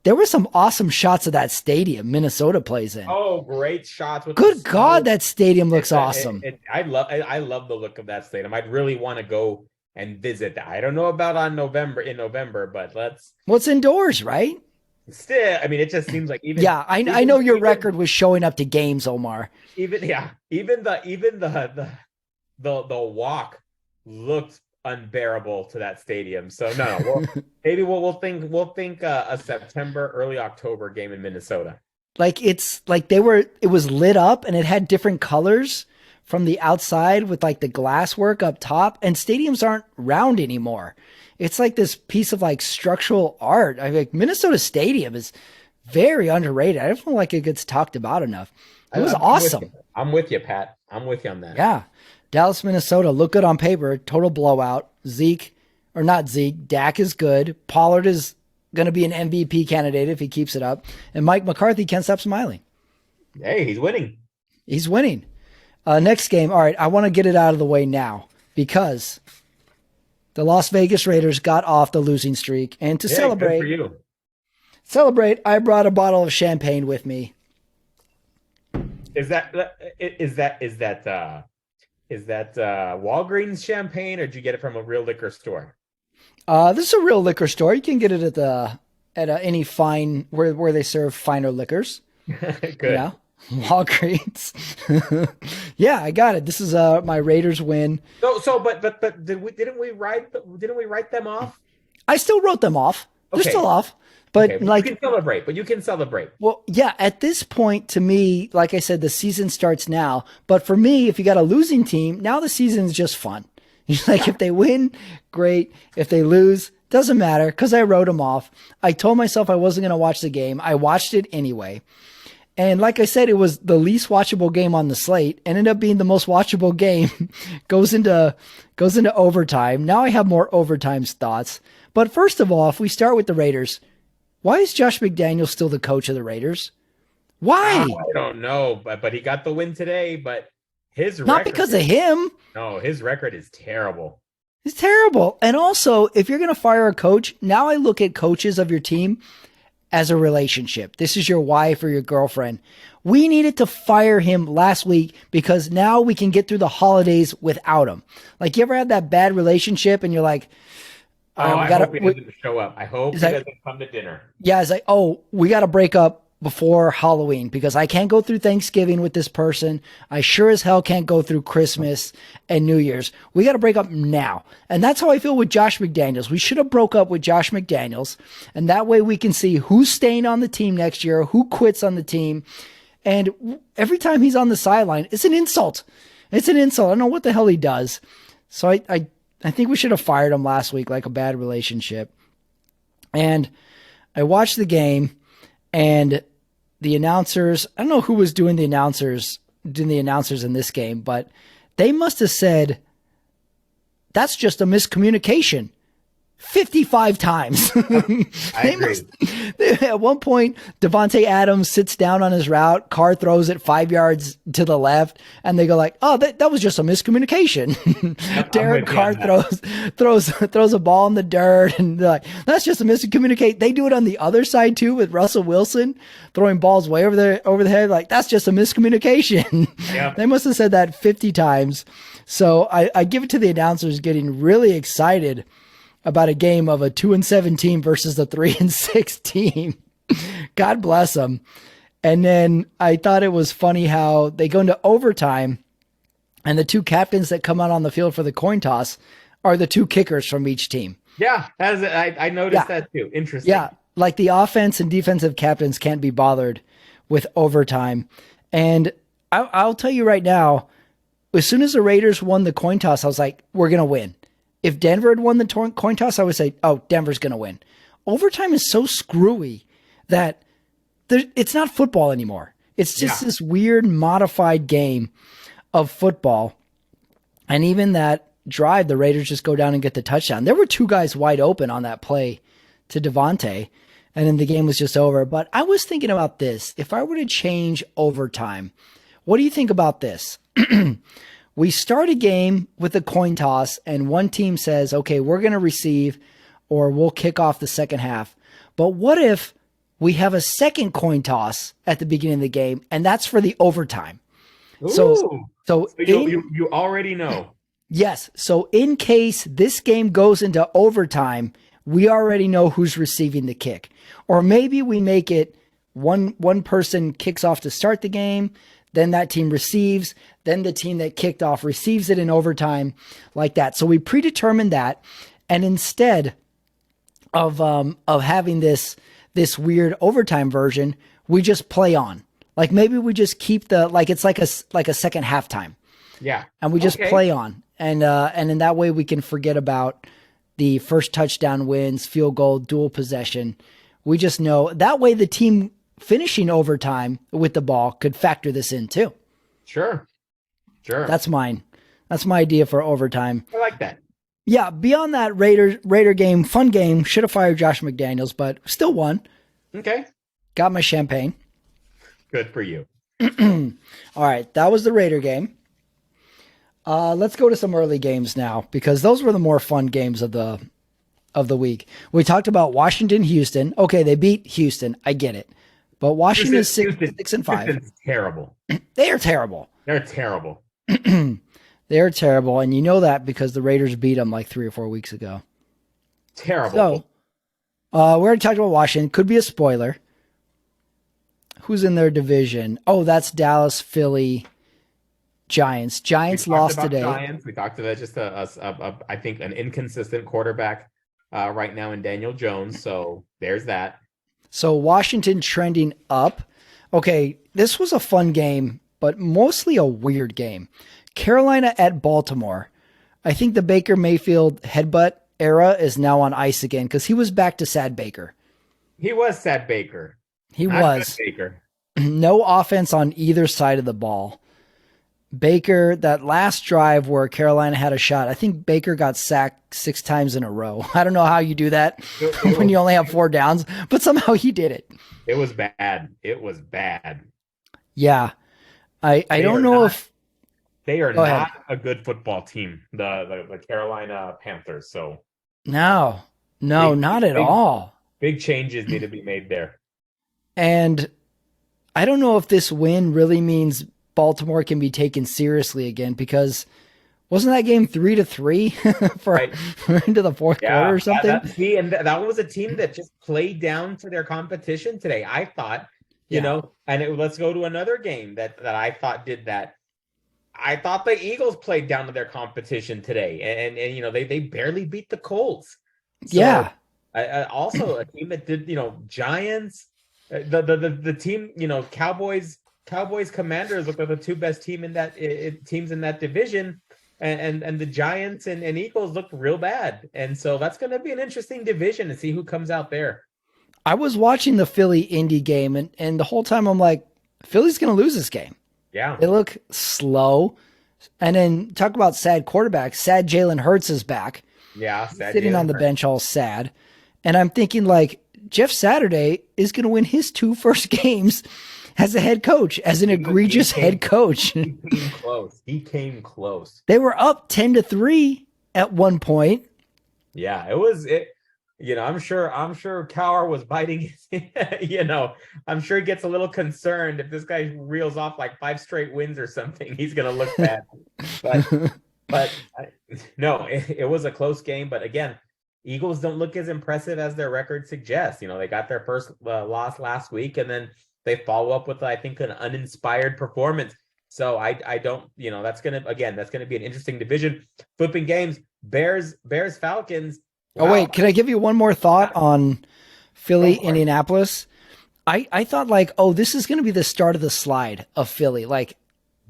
there were some awesome shots of that stadium Minnesota plays in. Oh, great shots. Good God, that stadium looks awesome. I love the look of that stadium. I'd really want to go and visit that. I don't know about in November, but let's. Well, it's indoors, right? Still, I mean, it just seems like even. Yeah, I know your record was showing up to games, Omar. Even the walk looked unbearable to that stadium. So no, maybe we'll think a September, early October game in Minnesota. Like it's like it was lit up and it had different colors from the outside with like the glass work up top, and stadiums aren't round anymore. It's like this piece of like structural art. I mean, like Minnesota Stadium is very underrated. I don't feel like it gets talked about enough. It was awesome. I'm with you, Pat. I'm with you on that. Yeah. Dallas, Minnesota look good on paper. Total blowout. Dak is good. Pollard is going to be an MVP candidate if he keeps it up. And Mike McCarthy can't stop smiling. Hey, he's winning. He's winning. Next game. All right. I want to get it out of the way now because the Las Vegas Raiders got off the losing streak. And to celebrate, good for you. I brought a bottle of champagne with me. Is that Walgreens champagne, or did you get it from a real liquor store? This is a real liquor store. You can get it at any fine where they serve finer liquors. Good. Yeah, Walgreens. Yeah, I got it. This is my Raiders win. But didn't we write them off? I still wrote them off. They're still off. But okay, like you can celebrate. Well, yeah, at this point to me, like I said, the season starts now. But for me, if you got a losing team, now the season's just fun. Like if they win, great. If they lose, doesn't matter because I wrote them off. I told myself I wasn't going to watch the game. I watched it anyway. And like I said, it was the least watchable game on the slate. Ended up being the most watchable game. goes into overtime. Now I have more overtime thoughts. But first of all, if we start with the Raiders, why is Josh McDaniels still the coach of the Raiders? Why? I don't know, but he got the win today. But his not because of him. No, his record is terrible. It's terrible. And also, if you're going to fire a coach, now I look at coaches of your team as a relationship. This is your wife or your girlfriend. We needed to fire him last week because now we can get through the holidays without him. Like you ever had that bad relationship and you're like, I hope he doesn't show up. I hope he doesn't come to dinner. Yeah, it's like, we got to break up before Halloween because I can't go through Thanksgiving with this person. I sure as hell can't go through Christmas and New Year's. We got to break up now. And that's how I feel with Josh McDaniels. We should have broke up with Josh McDaniels. And that way we can see who's staying on the team next year, who quits on the team. And every time he's on the sideline, it's an insult. It's an insult. I don't know what the hell he does. So I think we should have fired him last week, like a bad relationship. And I watched the game, and the announcers, I don't know who was doing the announcers in this game, but they must have said, that's just a miscommunication 55 times. I agree. At one point, Devontae Adams sits down on his route. Carr throws it 5 yards to the left, and they go like, "Oh, that was just a miscommunication." Derek Carr throws a ball in the dirt, and they're like, "That's just a miscommunication." They do it on the other side too with Russell Wilson throwing balls way over the head. Like that's just a miscommunication. Yeah. They must have said that 50 times. So I give it to the announcers getting really excited about a game of a 2-7 team versus the 3-6 team. God bless them. And then I thought it was funny how they go into overtime and the two captains that come out on the field for the coin toss are the two kickers from each team. Yeah, I noticed that too. Interesting. Yeah, like the offense and defensive captains can't be bothered with overtime. And I'll tell you right now, as soon as the Raiders won the coin toss, I was like, we're going to win. If Denver had won the coin toss, I would say, oh, Denver's going to win. Overtime is so screwy that it's not football anymore. It's just this weird modified game of football. And even that drive, the Raiders just go down and get the touchdown. There were two guys wide open on that play to Devontae, and then the game was just over. But I was thinking about this. If I were to change overtime, what do you think about this? We start a game with a coin toss and one team says, okay, we're going to receive or we'll kick off the second half. But what if we have a second coin toss at the beginning of the game and that's for the overtime? Ooh. So you already know. Yes. So in case this game goes into overtime, we already know who's receiving the kick. Or maybe we make it one person kicks off to start the game. then that team receives, then the team that kicked off receives it in overtime, like that. So we predetermined that, and instead of having this weird overtime version, we just play on. Like maybe we just keep it's like a second halftime. Yeah. And we just play on. And in that way we can forget about the first touchdown wins, field goal, dual possession. We just know that way the team finishing overtime with the ball could factor this in too. Sure. That's mine. That's my idea for overtime. I like that. Yeah, beyond that Raider game, fun game, should have fired Josh McDaniels, but still won. Okay. Got my champagne. Good for you. All right, that was the Raider game. Let's go to some early games now, because those were the more fun games of the week. We talked about Washington, Houston. Okay, they beat Houston. I get it. But Washington is 6-5. Houston's terrible. They are terrible. They're terrible. They're terrible, and you know that because the Raiders beat them like 3 or 4 weeks ago. Terrible. So, we already talked about Washington. Could be a spoiler. Who's in their division? Oh, that's Dallas, Philly, Giants. Giants lost today. Giants. We talked about just I think an inconsistent quarterback right now in Daniel Jones. So there's that. So Washington trending up. Okay, this was a fun game, but mostly a weird game. Carolina at Baltimore. I think the Baker Mayfield headbutt era is now on ice again because he was back to sad Baker. He was sad Baker. He was. Baker. No offense on either side of the ball. Baker, that last drive where Carolina had a shot, I think Baker got sacked 6 times in a row. I don't know how you do that when you only have 4 downs, but somehow he did it. It was bad. It was bad. Yeah. I don't know if they are not a good football team, the Carolina Panthers. So no, not at all. Big changes need to be made there. And I don't know if this win really means Baltimore can be taken seriously again, because wasn't that game 3-3 for into the fourth quarter or something? That was a team that just played down to their competition today. I thought, you know, and let's go to another game that I thought did that. I thought the Eagles played down to their competition today, and you know they barely beat the Colts. So, also a team that did, you know, Giants, the team, you know, Cowboys, Commanders look like the 2 best teams in that division, and the Giants and Eagles looked real bad, and so that's going to be an interesting division to see who comes out there. I was watching the Philly Indy game, and the whole time I'm like, Philly's going to lose this game. Yeah. They look slow. And then talk about sad quarterbacks. Sad Jalen Hurts is back. Yeah. Sitting on the bench all sad. And I'm thinking, like, Jeff Saturday is going to win his 2 first games as a head coach, as an egregious head coach. He came close. They were up 10-3 at one point. Yeah, it. You know, I'm sure Cowher was biting his, you know, I'm sure he gets a little concerned if this guy reels off like 5 straight wins or something. He's going to look bad. But no, it was a close game. But again, Eagles don't look as impressive as their record suggests. You know, they got their first loss last week, and then they follow up with, I think, an uninspired performance. So I don't, you know, that's going to be an interesting division. Flipping games, Bears, Falcons. Wow. Oh, wait, can I give you one more thought on Philly, Indianapolis? I thought, like, oh, this is going to be the start of the slide of Philly. Like,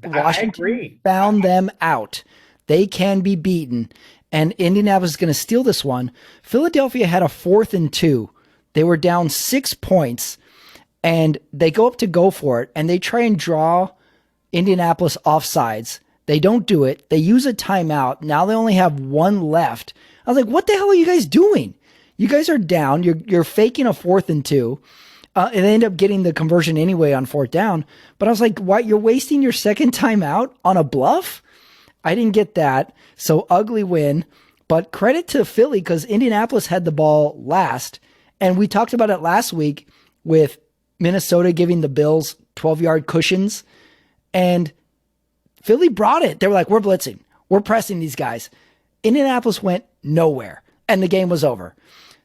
Washington found them out. They can be beaten, and Indianapolis is going to steal this one. Philadelphia had a 4th and 2. They were down 6 points, and they go up to go for it, and they try and draw Indianapolis offsides. They don't do it. They use a timeout. Now they only have 1 left. I was like, what the hell are you guys doing? You guys are down. You're faking a 4th and 2. And they end up getting the conversion anyway on 4th down. But I was like, why? You're wasting your second timeout on a bluff? I didn't get that. So ugly win. But credit to Philly, because Indianapolis had the ball last. And we talked about it last week with Minnesota giving the Bills 12-yard cushions. And Philly brought it. They were like, we're blitzing. We're pressing these guys. Indianapolis went nowhere, and the game was over.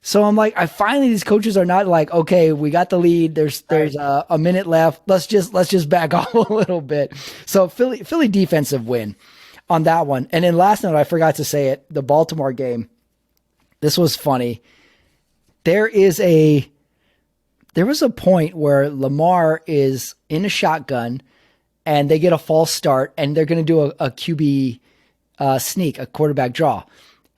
So I'm like, I finally these coaches are not like, okay, we got the lead. There's Right. a minute left. Let's just back off a little bit. So Philly defensive win on that one. And then last night I forgot to say it, the Baltimore game. This was funny. There is a there was a point where Lamar is in a shotgun and they get a false start and they're going to do a QB sneak, a quarterback draw.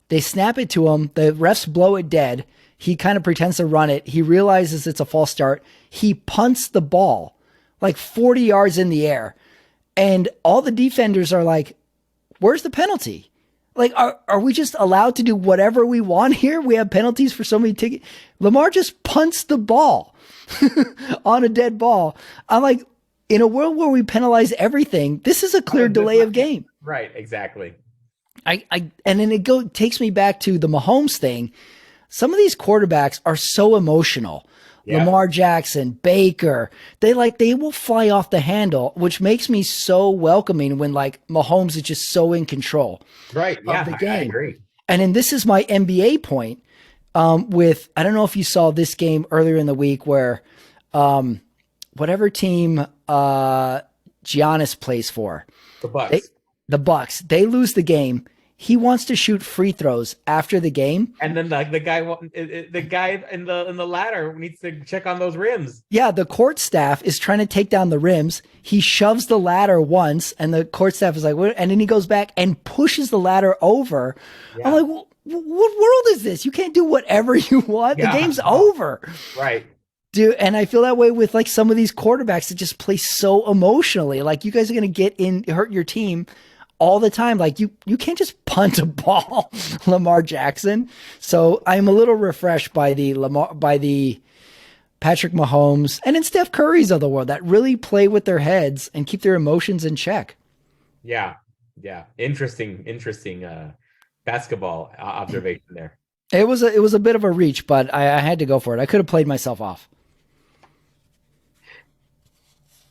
They snap it to him. The refs blow it dead. He kind of pretends to run it. He realizes it's a false start. He punts the ball like 40 yards in the air. And all the defenders are like, where's the penalty? Like, are we just allowed to do whatever we want here? We have penalties for so many tickets. Lamar just punts the ball on a dead ball. I'm like, in a world where we penalize everything, this is a clear delay of game. Right, exactly. And then takes me back to the Mahomes thing. Some of these quarterbacks are so emotional. Yeah. Lamar Jackson, Baker, they will fly off the handle, which makes me so welcoming when like Mahomes is just so in control. Right. Yeah, of the game. I agree. And then this is my NBA point with, I don't know if you saw this game earlier in the week where whatever team Giannis plays for. The Bucks, they lose the game. He wants to shoot free throws after the game, and then the guy in the ladder needs to check on those rims. Yeah, the court staff is trying to take down the rims. He shoves the ladder once, and the court staff is like, what? And then he goes back and pushes the ladder over. Yeah. I'm like, well, what world is this? You can't do whatever you want. Yeah. The game's over. Right. Dude, and I feel that way with like some of these quarterbacks that just play so emotionally. Like you guys are going to hurt your team all the time. Like you can't just punt a ball, Lamar Jackson. So I'm a little refreshed by the Patrick Mahomes and then Steph Curry's of the world that really play with their heads and keep their emotions in check. Yeah. Interesting basketball observation there. It was a bit of a reach, but I had to go for it. I could have played myself off.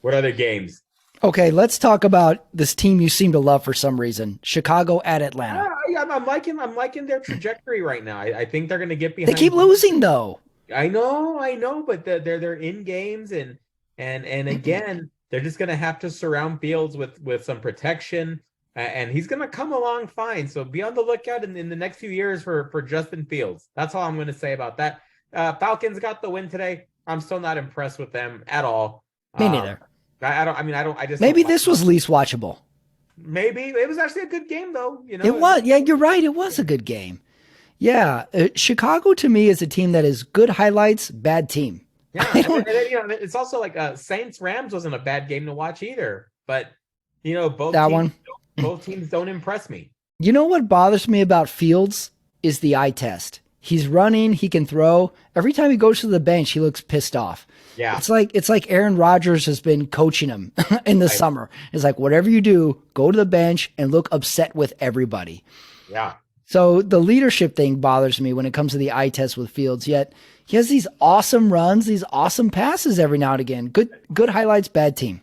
What other games? Okay, let's talk about this team you seem to love for some reason. Chicago at Atlanta. Yeah, I'm liking their trajectory right now. I think they're going to get behind. They keep losing though. I know, but they're in games and again, they're just going to have to surround Fields with some protection, and he's going to come along fine. So be on the lookout in the next few years for Justin Fields. That's all I'm going to say about that. Falcons got the win today. I'm still not impressed with them at all. Me neither. I just maybe this was least watchable. Maybe it was actually a good game though. You know, it was. Yeah, you're right. It was a good game. Yeah, Chicago to me is a team that is good highlights, bad team. Yeah, and it's also like Saints Rams wasn't a bad game to watch either. But both teams don't impress me. You know what bothers me about Fields is the eye test. He's running, he can throw. Every time he goes to the bench, he looks pissed off. Yeah. It's like Aaron Rodgers has been coaching him in the summer. It's like, whatever you do, go to the bench and look upset with everybody. Yeah. So the leadership thing bothers me when it comes to the eye test with Fields. Yet he has these awesome runs, these awesome passes every now and again. Good highlights, bad team.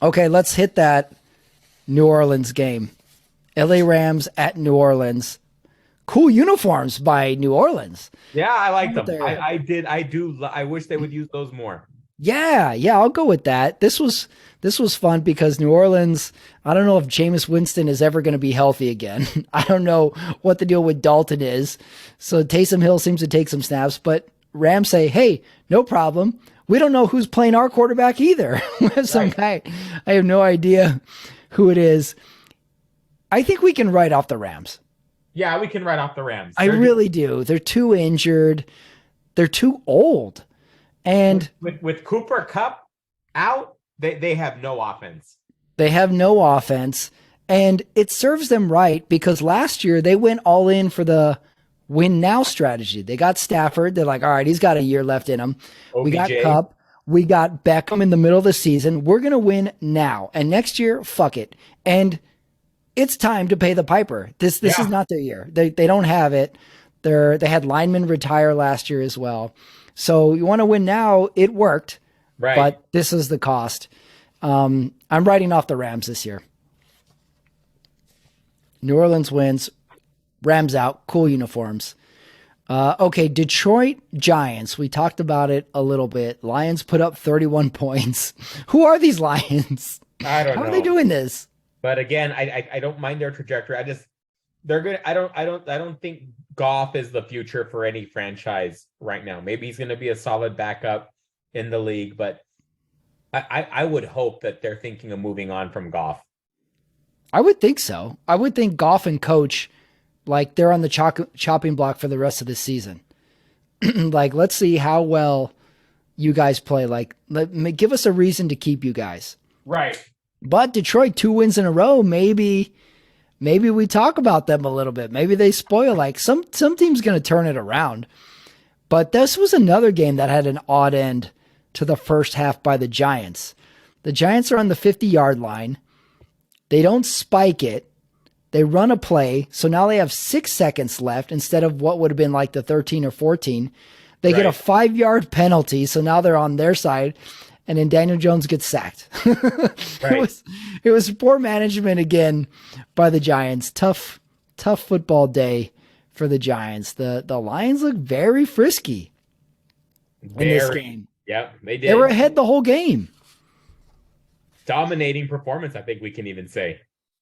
Okay, let's hit that New Orleans game. LA Rams at New Orleans. Cool uniforms by New Orleans. Yeah, I like them. I wish they would use those more. Yeah, I'll go with that. This was fun because New Orleans, I don't know if Jameis Winston is ever going to be healthy again. I don't know what the deal with Dalton is. So Taysom Hill seems to take some snaps, but Rams say, hey, no problem. We don't know who's playing our quarterback either. We have some guy. I have no idea who it is. I think we can write off the Rams. Yeah, we can write off the Rams. I really do. They're too injured. They're too old. And with Cooper Kupp out, they have no offense. They have no offense. And it serves them right because last year they went all in for the win now strategy. They got Stafford. They're like, all right, he's got a year left in him. OBJ. We got Kupp. We got Beckham in the middle of the season. We're going to win now. And next year, fuck it. And it's time to pay the piper. This is not their year. They don't have it. They had linemen retire last year as well. So you want to win now. It worked, right? But this is the cost. I'm writing off the Rams this year. New Orleans wins. Rams out. Cool uniforms. Okay, Detroit Giants. We talked about it a little bit. Lions put up 31 points. Who are these Lions? I don't How are they know. doing this? But again, I don't mind their trajectory. They're good. I don't think Goff is the future for any franchise right now. Maybe he's going to be a solid backup in the league, but I would hope that they're thinking of moving on from Goff. I would think so. I would think Goff and coach, like they're on the chopping block for the rest of the season. Like, let's see how well you guys play. Like, give us a reason to keep you guys. Right. But Detroit, 2 wins in a row. Maybe we talk about them a little bit. Maybe they spoil. Like some team's going to turn it around. But this was another game that had an odd end to the first half by the Giants. The Giants are on the 50-yard line. They don't spike it. They run a play. So now they have 6 seconds left instead of what would have been like the 13 or 14. They get a 5-yard penalty. So now they're on their side. And then Daniel Jones gets sacked. Right. It was poor management again by the Giants. Tough football day for the Giants. The Lions look very frisky in this game. Yep, they did. They were ahead the whole game. Dominating performance, I think we can even say.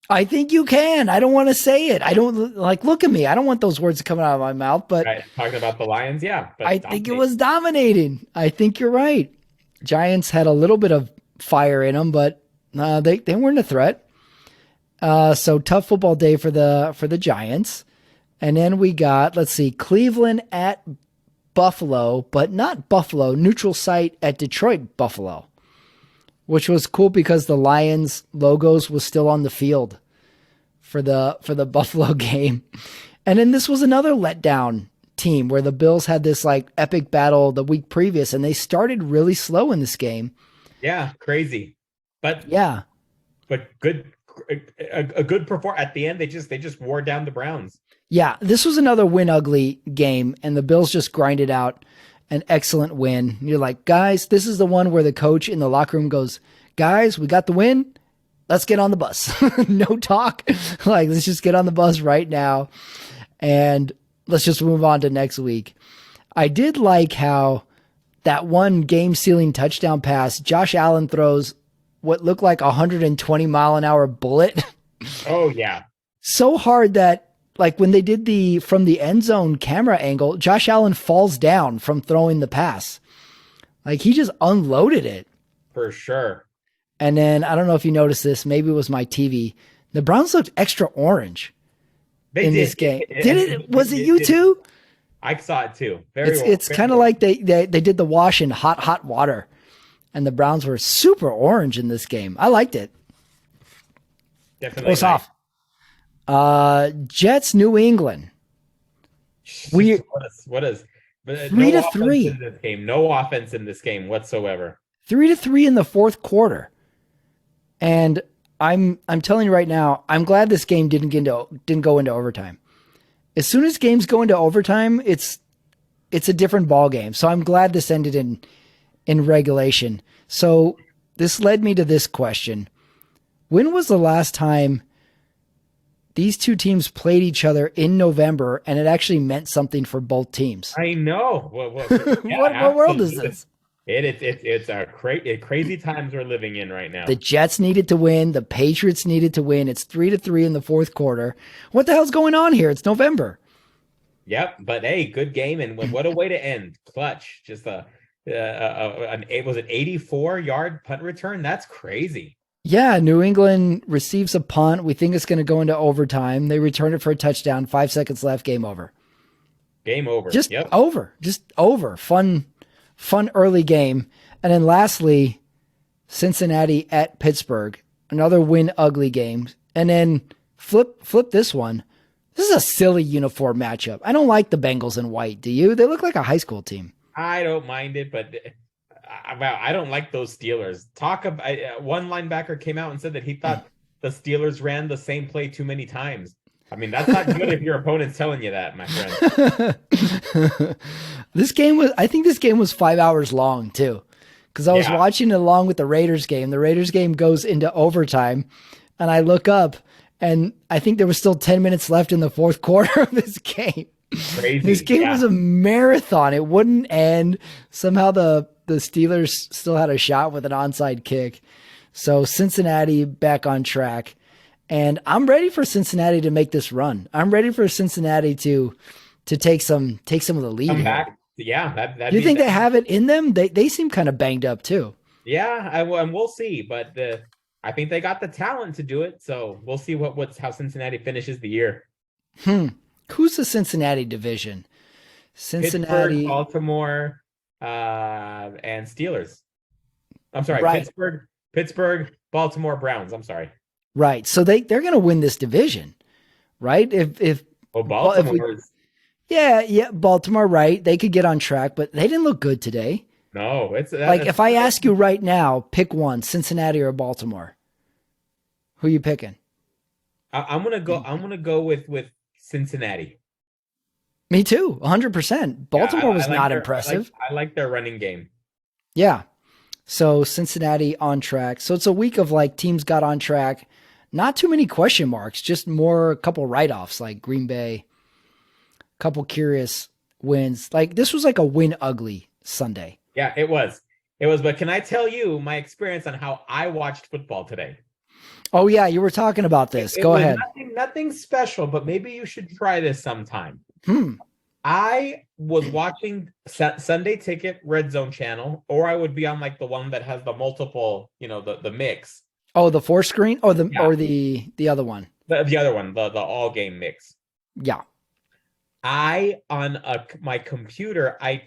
I think you can. I don't want to say it. I don't look at me. I don't want those words coming out of my mouth, but Right. Talking about the Lions, yeah. But I think it was dominating. I think you're right. Giants had a little bit of fire in them, but they weren't a threat. So tough football day for the Giants. And then we got, let's see, Cleveland at Buffalo, but not Buffalo, neutral site at Detroit, Buffalo, which was cool because the Lions logos was still on the field for the Buffalo game. And then this was another letdown team where the Bills had this like epic battle the week previous and they started really slow in this game. Yeah, crazy. But good a good performance at the end. They just wore down the Browns. Yeah, this was another win ugly game and the Bills just grinded out an excellent win. You're like, guys, this is the one where the coach in the locker room goes, guys, we got the win. Let's get on the bus. No talk. Like, let's just get on the bus right now. And let's just move on to next week. I did like how that one game-sealing touchdown pass, Josh Allen throws what looked like a 120-mile-an-hour bullet. Oh, yeah. So hard that, like, when they did from the end zone camera angle, Josh Allen falls down from throwing the pass. Like, he just unloaded it. For sure. And then, I don't know if you noticed this, maybe it was my TV. The Browns looked extra orange. This game. Did it? Was it you too? I saw it too. It's kind of like they did the wash in hot water, and the Browns were super orange in this game. I liked it. Definitely. It's off. Jets, New England. What is 3-3 in this game? No offense in this game whatsoever. 3-3 in the fourth quarter, and I'm telling you right now, I'm glad this game didn't go into overtime. As soon as games go into overtime, it's a different ball game. So I'm glad this ended in regulation. So this led me to this question. When was the last time these two teams played each other in November and it actually meant something for both teams? I know. Yeah, what world is this? It's a crazy times we're living in right now. The Jets needed to win. The Patriots needed to win. It's 3-3 in the fourth quarter. What the hell's going on here? It's November. Yep, but hey, good game, and what a way to end. Clutch. Just was an 84-yard punt return? That's crazy. Yeah, New England receives a punt. We think it's going to go into overtime. They return it for a touchdown. 5 seconds left. Game over. Game over. Just over. Just over. Fun early game. And then lastly, Cincinnati at Pittsburgh. Another win ugly game. And then flip this one. This is a silly uniform matchup. I don't like the Bengals in white. Do you? They look like a high school team. I don't mind it, but I don't like those Steelers. One linebacker came out and said that he thought the Steelers ran the same play too many times. I mean, that's not good if your opponent's telling you that, my friend. I think this game was 5 hours long too. Because I was watching it along with the Raiders game. The Raiders game goes into overtime and I look up and I think there was still 10 minutes left in the fourth quarter of this game. This Crazy. game was Yeah. a marathon. It wouldn't end. Somehow the Steelers still had a shot with an onside kick. So Cincinnati back on track. And I'm ready for Cincinnati to make this run. I'm ready for Cincinnati to take some of the lead Come here. back. Yeah, Do you think they have it in them? They seem kind of banged up too. yeah, and we'll see. But I think they got the talent to do it. So we'll see what's how Cincinnati finishes the year. Hmm. Who's the Cincinnati division? Pittsburgh, Cincinnati, Baltimore, and Steelers. I'm sorry, right, Pittsburgh, Baltimore Browns. I'm sorry. right. So they're going to win this division, right? Well, If we Baltimore is yeah, Baltimore, right? They could get on track, but they didn't look good today. no, it's Like if I ask you right now, pick one, Cincinnati or Baltimore. Who you picking? I'm gonna go. I'm gonna go with Cincinnati. Me too, 100%. Yeah, Baltimore I was like not their impressive. I like their running game. Yeah. So Cincinnati on track. So it's a week of like teams got on track. Not too many question marks, just more a couple write-offs like Green Bay, couple curious wins. Like this was like a win ugly Sunday. Yeah, it was. It was. But can I tell you my experience on how I watched football today? Oh yeah, you were talking about this. It Go was ahead. nothing special, but maybe you should try this sometime. Hmm. I was watching Sunday Ticket Red Zone channel, or I would be on like the one that has the multiple, the mix. Oh, the four screen or the Yeah. or the other one. The other one, the all game mix. Yeah. I on my computer, I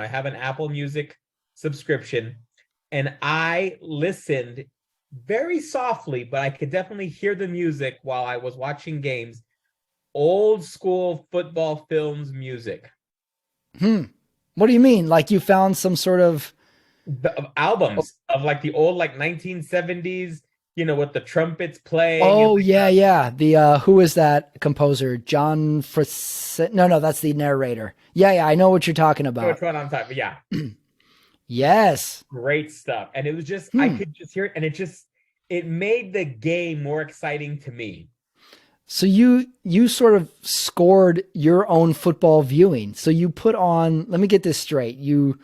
have an Apple Music subscription, and I listened very softly, but I could definitely hear the music while I was watching games. Old school football films music. What do you mean? Like you found some sort of Of albums of like the old like 1970s, with the trumpets playing. Oh yeah, yeah. The who is that composer? John Frisse. No, that's the narrator. Yeah, yeah, I know what you're talking Which about. one I'm talking? Yeah, Yes. great stuff. And it was just I could just hear it, and it made the game more exciting to me. So you sort of scored your own football viewing. So you put on, let me get this straight. You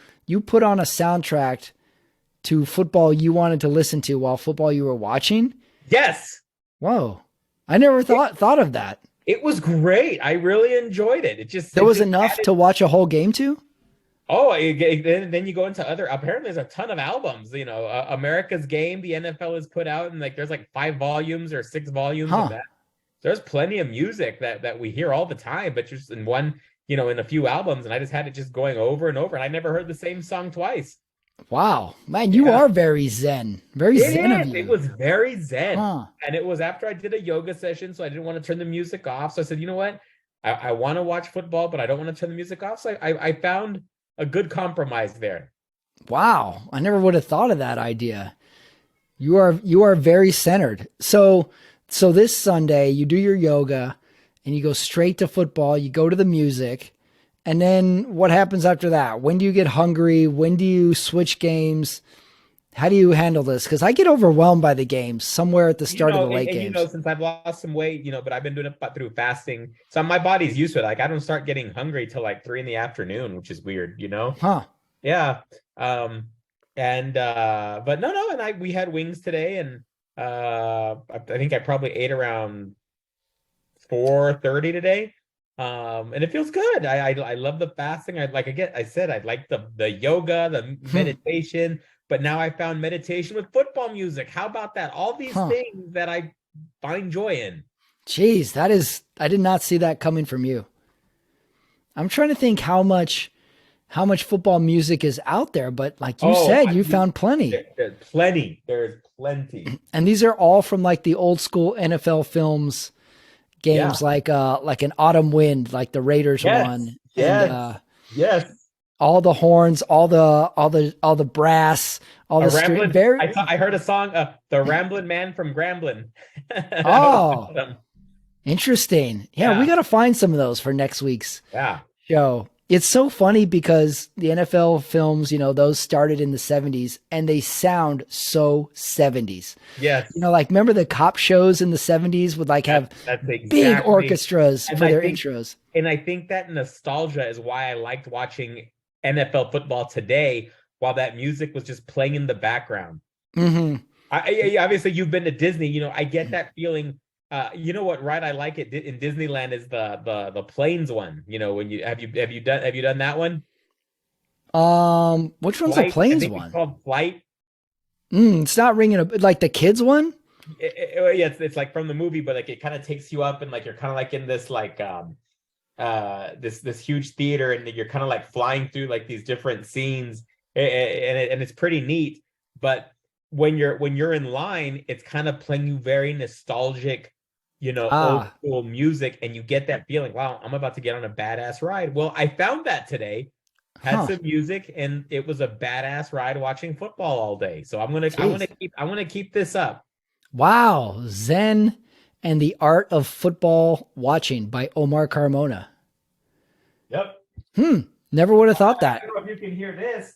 put on a soundtrack to football you wanted to listen to while football you were watching? Yes, Whoa. I never thought of that. it was great. I really enjoyed it. There was enough to watch a whole game to? Oh, then you go into other. Apparently, there's a ton of albums. America's Game, the NFL has put out, and like there's like 5 volumes or 6 volumes of that. There's plenty of music that we hear all the time, but just in one, in a few albums, and I just had it just going over and over, and I never heard the same song twice. Wow. Man, you are very zen. Very zen of you. It was very zen. Huh. And it was after I did a yoga session, so I didn't want to turn the music off. So I said, you know what? I want to watch football, but I don't want to turn the music off. So I found a good compromise there. Wow. I never would have thought of that idea. You are very centered. So this Sunday you do your yoga and you go straight to football, you go to the music, and then what happens after that? When do you get hungry? When do you switch games? How do you handle this? Because I get overwhelmed by the games somewhere at the start of the late games. Since I've lost some weight, but I've been doing it through fasting. So my body's used to it. Like I don't start getting hungry till like 3 p.m, which is weird, Huh. Yeah. But no, and we had wings today, and I think I probably ate around 4:30 today. And it feels good. I love the fasting. I like I said I like the yoga, the meditation, but now I found meditation with football music. How about that? All these things that I find joy in. Jeez, I did not see that coming from you. I'm trying to think how much football music is out there, but like you said, you found plenty. There's plenty. There's plenty. And these are all from like the old school NFL films games, like an Autumn Wind, like the Raiders one. Yes. Yes. All the horns, all the brass, all the string. I heard a song, The Ramblin' Man from Grambling. Oh, interesting. Yeah, we got to find some of those for next week's show. It's so funny because the NFL films, those started in the 70s and they sound so 70s. Yes, Like remember the cop shows in the 70s would like have that's big exactly. orchestras And for I their think intros. and I think that nostalgia is why I liked watching NFL football today while that music was just playing in the background. Hmm. Obviously you've been to Disney, I get that feeling. You know what, right? I like it in Disneyland is the planes one. When you done that one? Which one's the Flight, I planes think it's one? called Flight. It's not ringing like the kids one. Yeah, it's like from the movie, but like it kind of takes you up and like you're kind of like in this like this huge theater and you're kind of like flying through like these different scenes and it's pretty neat. But when you're in line, it's kind of playing you very nostalgic, old Ah, school music, and you get that feeling, wow, I'm about to get on a badass ride. Well, I found that today, had huh. some music, and it was a badass ride watching football all day. So Jeez. I want to keep this up. Wow. Zen and the Art of Football Watching by Omar Carmona. Yep. Hmm. Never would have thought I that. don't know if you can hear this.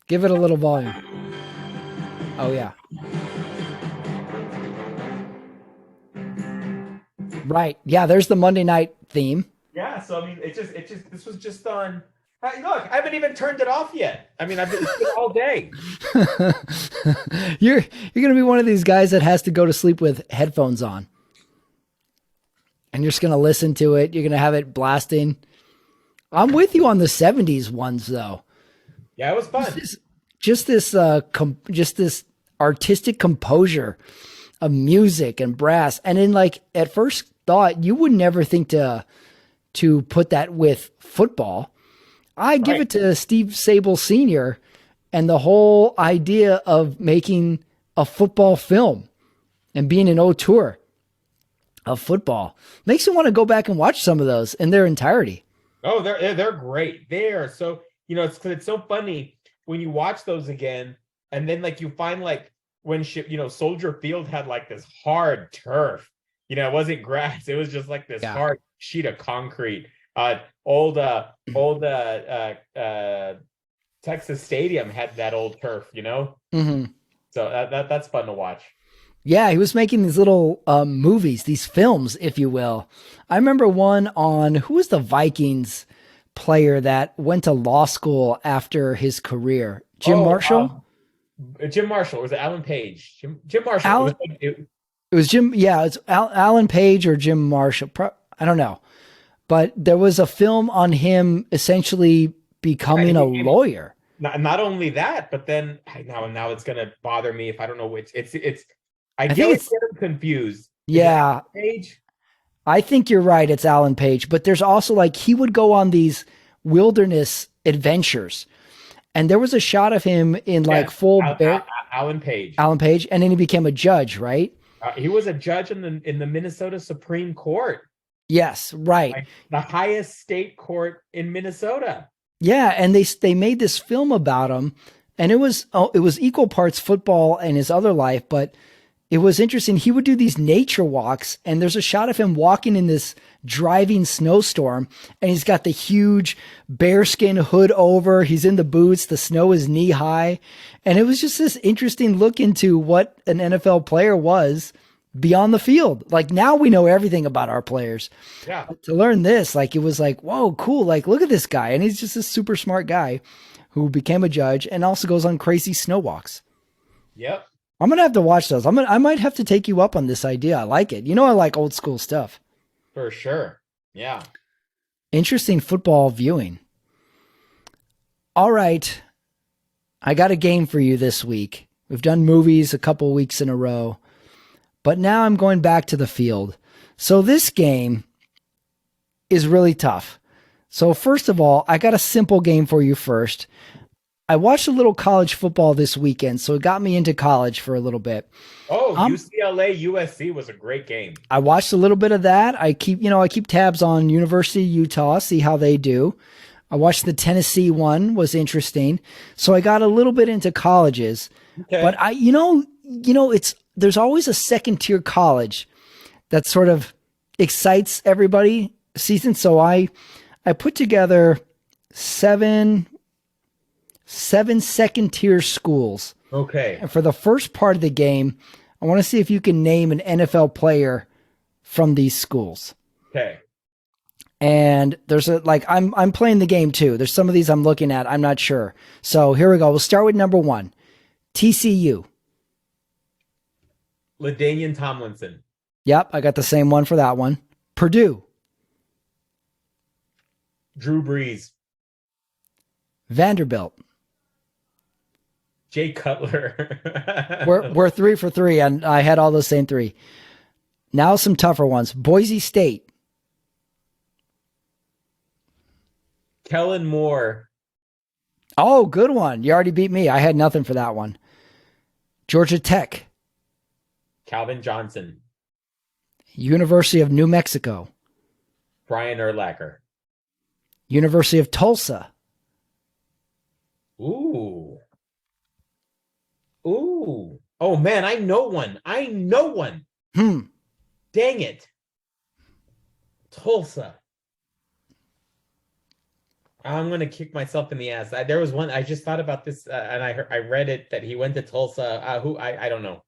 Give it a little volume. Oh yeah. Right. Yeah, there's the Monday night theme. Yeah, so I mean, this was just on. Hey, look, I haven't even turned it off yet. I mean, it's been all day. You're gonna be one of these guys that has to go to sleep with headphones on. And you're just gonna listen to it. You're gonna have it blasting. I'm with you on the 70s ones though. Yeah, it was fun. Just this artistic composure of music and brass. And in like at first thought, you would never think to put that with football. I give Right. it to Steve Sable Sr. and the whole idea of making a football film and being an auteur of football. Makes me want to go back and watch some of those in their entirety. Oh, they're great. They are so it's because it's so funny when you watch those again, and then like you find like when Soldier Field had like this hard turf. It wasn't grass. It was just like this Yeah. hard sheet of concrete. Old Texas Stadium had that old turf. Hmm. So that's fun to watch. Yeah, he was making these little movies, these films, if you will. I remember one on who was the Vikings player that went to law school after his career? Jim Oh, Marshall? Jim Marshall. Was it Alan Page? Jim Marshall. Alan, it was Jim. Yeah, it's Alan Page or Jim Marshall. I don't know. But there was a film on him essentially becoming a lawyer. not only that, but then now it's gonna bother me if I don't know which. It's I I get think it's, them confused. Is it yeah, Alan Page? I think you're right. It's Alan Page. But there's also like he would go on these wilderness adventures. And there was a shot of him in like Yes, full bear, Alan Page. Alan Page, and then he became a judge, right? He was a judge in the Minnesota Supreme Court, Yes, right. like the highest state court in Minnesota. Yeah, and they made this film about him, and it was equal parts football and his other life, but it was interesting. He would do these nature walks, and there's a shot of him walking in this driving snowstorm, and he's got the huge bearskin hood over. He's in the boots. The snow is knee high, and it was just this interesting look into what an NFL player was beyond the field. Like now we know everything about our players. Yeah. But to learn this, like it was like, whoa, cool. Like look at this guy, and he's just a super smart guy who became a judge and also goes on crazy snow walks. Yep. I'm gonna have to watch those. I might have to take you up on this idea. I like it. I like old school stuff. For sure. Yeah. Interesting football viewing. All right, I got a game for you this week. We've done movies a couple weeks in a row, but now I'm going back to the field. So this game is really tough. So first of all, I got a simple game for you first. I watched a little college football this weekend, so it got me into college for a little bit. Oh, UCLA USC was a great game. I watched a little bit of that. I keep tabs on University of Utah, see how they do. I watched the Tennessee one, was interesting. So I got a little bit into colleges. Okay. But there's always a second tier college that's sort of excites everybody season. So I put together seven second tier schools. Okay. And for the first part of the game, I want to see if you can name an NFL player from these schools. Okay. And there's I'm playing the game too. There's some of these I'm looking at. I'm not sure. So here we go. We'll start with number 1. TCU. LaDainian Tomlinson. Yep, I got the same one for that one. Purdue. Drew Brees. Vanderbilt. Jay Cutler. We're 3 for 3, and I had all the same 3. Now some tougher ones. Boise State. Kellen Moore. Oh, good one. You already beat me. I had nothing for that one. Georgia Tech. Calvin Johnson. University of New Mexico. Brian Urlacher. University of Tulsa. Ooh. Ooh. Oh, man, I know one. Dang it. Tulsa. I'm going to kick myself in the ass. There was one, I just thought about this, and I read it, that he went to Tulsa. I don't know.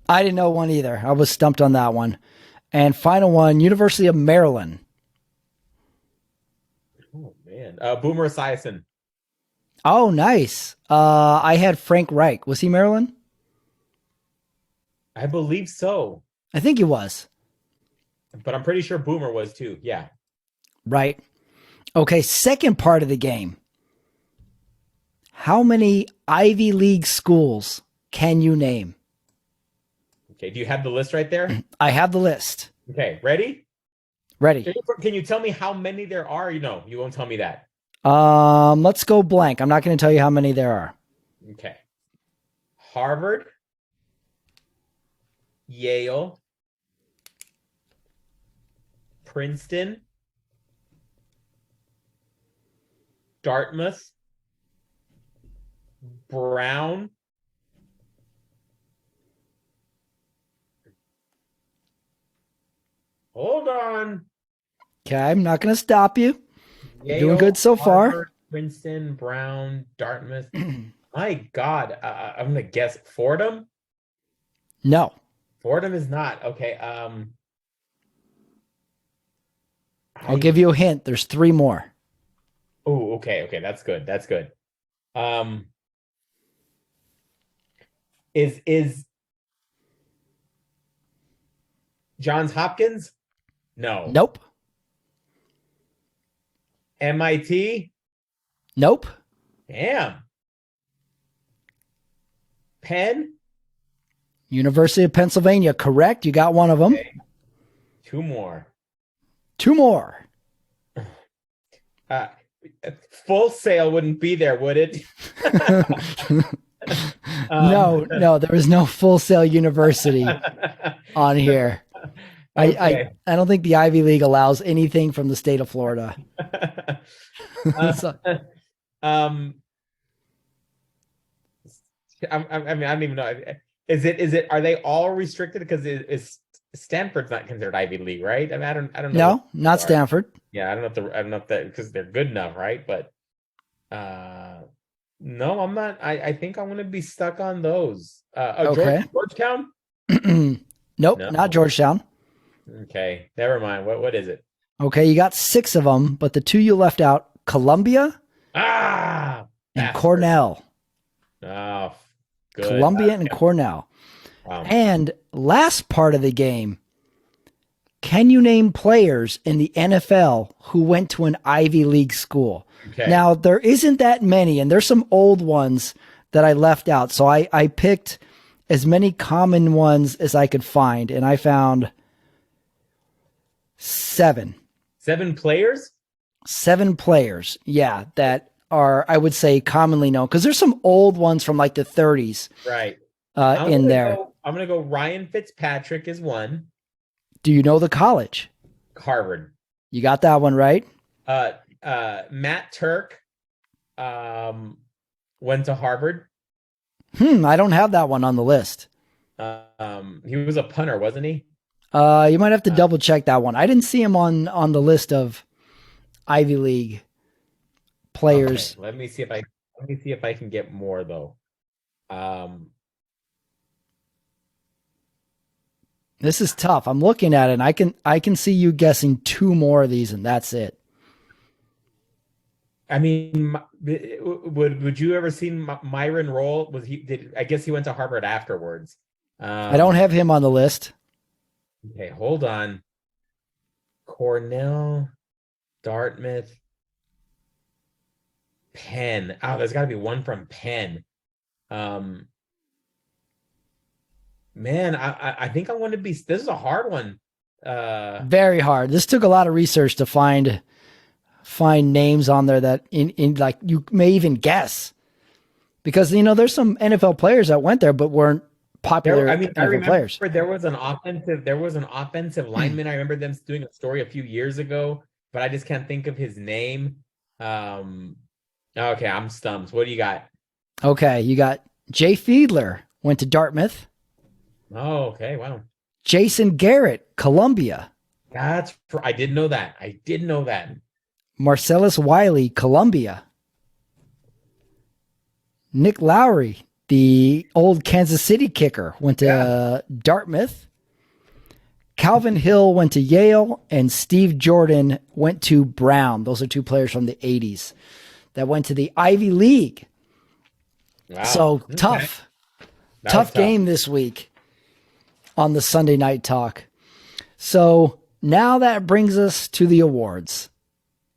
I didn't know one either. I was stumped on that one. And final one, University of Maryland. Oh, man. Boomer Esiason. Oh, nice. I had Frank Reich. Was he Maryland? I believe so, I think he was. but I'm pretty sure Boomer was too. Yeah. Right. Okay, second part of the game. How many Ivy League schools can you name? Okay. Do you have the list right there? I have the list. Okay. Ready? Ready. Can you tell me how many there are? You won't tell me that. Let's go blank. I'm not going to tell you how many there are. Okay. Harvard, Yale, Princeton, Dartmouth, Brown, hold on. Okay, I'm not going to stop you. You're Yale, doing good so Harvard, far. Princeton, Brown, Dartmouth. My God, I'm gonna guess Fordham. No. Fordham is not okay. I'll give you a hint. There's 3 more. Oh, okay, that's good. That's good. Is Johns Hopkins? No. Nope. MIT? Nope. Damn. Penn? University of Pennsylvania. Correct. You got one of them. Okay. 2 more. 2 more. Full Sail wouldn't be there, would it? No, there was no Full Sail University on here. Okay. I don't think the Ivy League allows anything from the state of Florida. So, I mean, I don't even know. Is it? Are they all restricted? Because is Stanford's not considered Ivy League, right? I mean, I don't know. no, not Stanford. Yeah, I don't know if that because they're good enough, right? But no, I'm not. I think I'm gonna be stuck on those. Okay. Georgetown? Nope, No. not Georgetown. Okay, never mind. What is it? Okay, you got 6 of them, but the 2 you left out: Columbia And and Cornell. Oh, good. Columbia and Cornell. Wow. And last part of the game, can you name players in the NFL who went to an Ivy League school? Okay. Now, there isn't that many, and there's some old ones that I left out. So I picked as many common ones as I could find, and I found 7. 7 players? 7 players, yeah, that are, I would say, commonly known. Because there's some old ones from like the 30s Right. in there. I'm going to go Ryan Fitzpatrick is one. Do you know the college? Harvard. You got that one right. Matt Turk went to Harvard. I don't have that one on the list. He was a punter, wasn't he? You might have to Uh, double check that one. I didn't see him on the list of Ivy League okay, players. let me see if I can get more though. Um, This is tough. I'm looking at it and I can see you guessing two more of these and that's it. I mean, would you ever seen Myron Roll? Was he did I guess he went to Harvard afterwards. I don't Um, have him on the list. okay, hold on. Cornell, Dartmouth, Penn. Oh, there's got to be one from Penn. Um, man, I think I want to be. This is a hard one. Very hard. This took a lot of research to find names on there that in like you may even guess. Because there's some NFL players that went there but weren't I popular mean, I NFL remember players. there was an offensive lineman. I remember them doing a story a few years ago, but I just can't think of his name. Um, okay, I'm stumped. What do you got? Okay, you got Jay Fiedler went to Dartmouth. Oh, okay, wow. Jason Garrett, Columbia. I did know that. I did know that. Marcellus Wiley, Columbia. Nick Lowry, the old Kansas City kicker, went to Yeah. Dartmouth. Calvin Hill went to Yale, and Steve Jordan went to Brown. Those are two players from the 80s that went to the Ivy League. Wow. So Okay. tough, That was tough tough. game this week on the Sunday Night Talk. So now that brings us to the awards.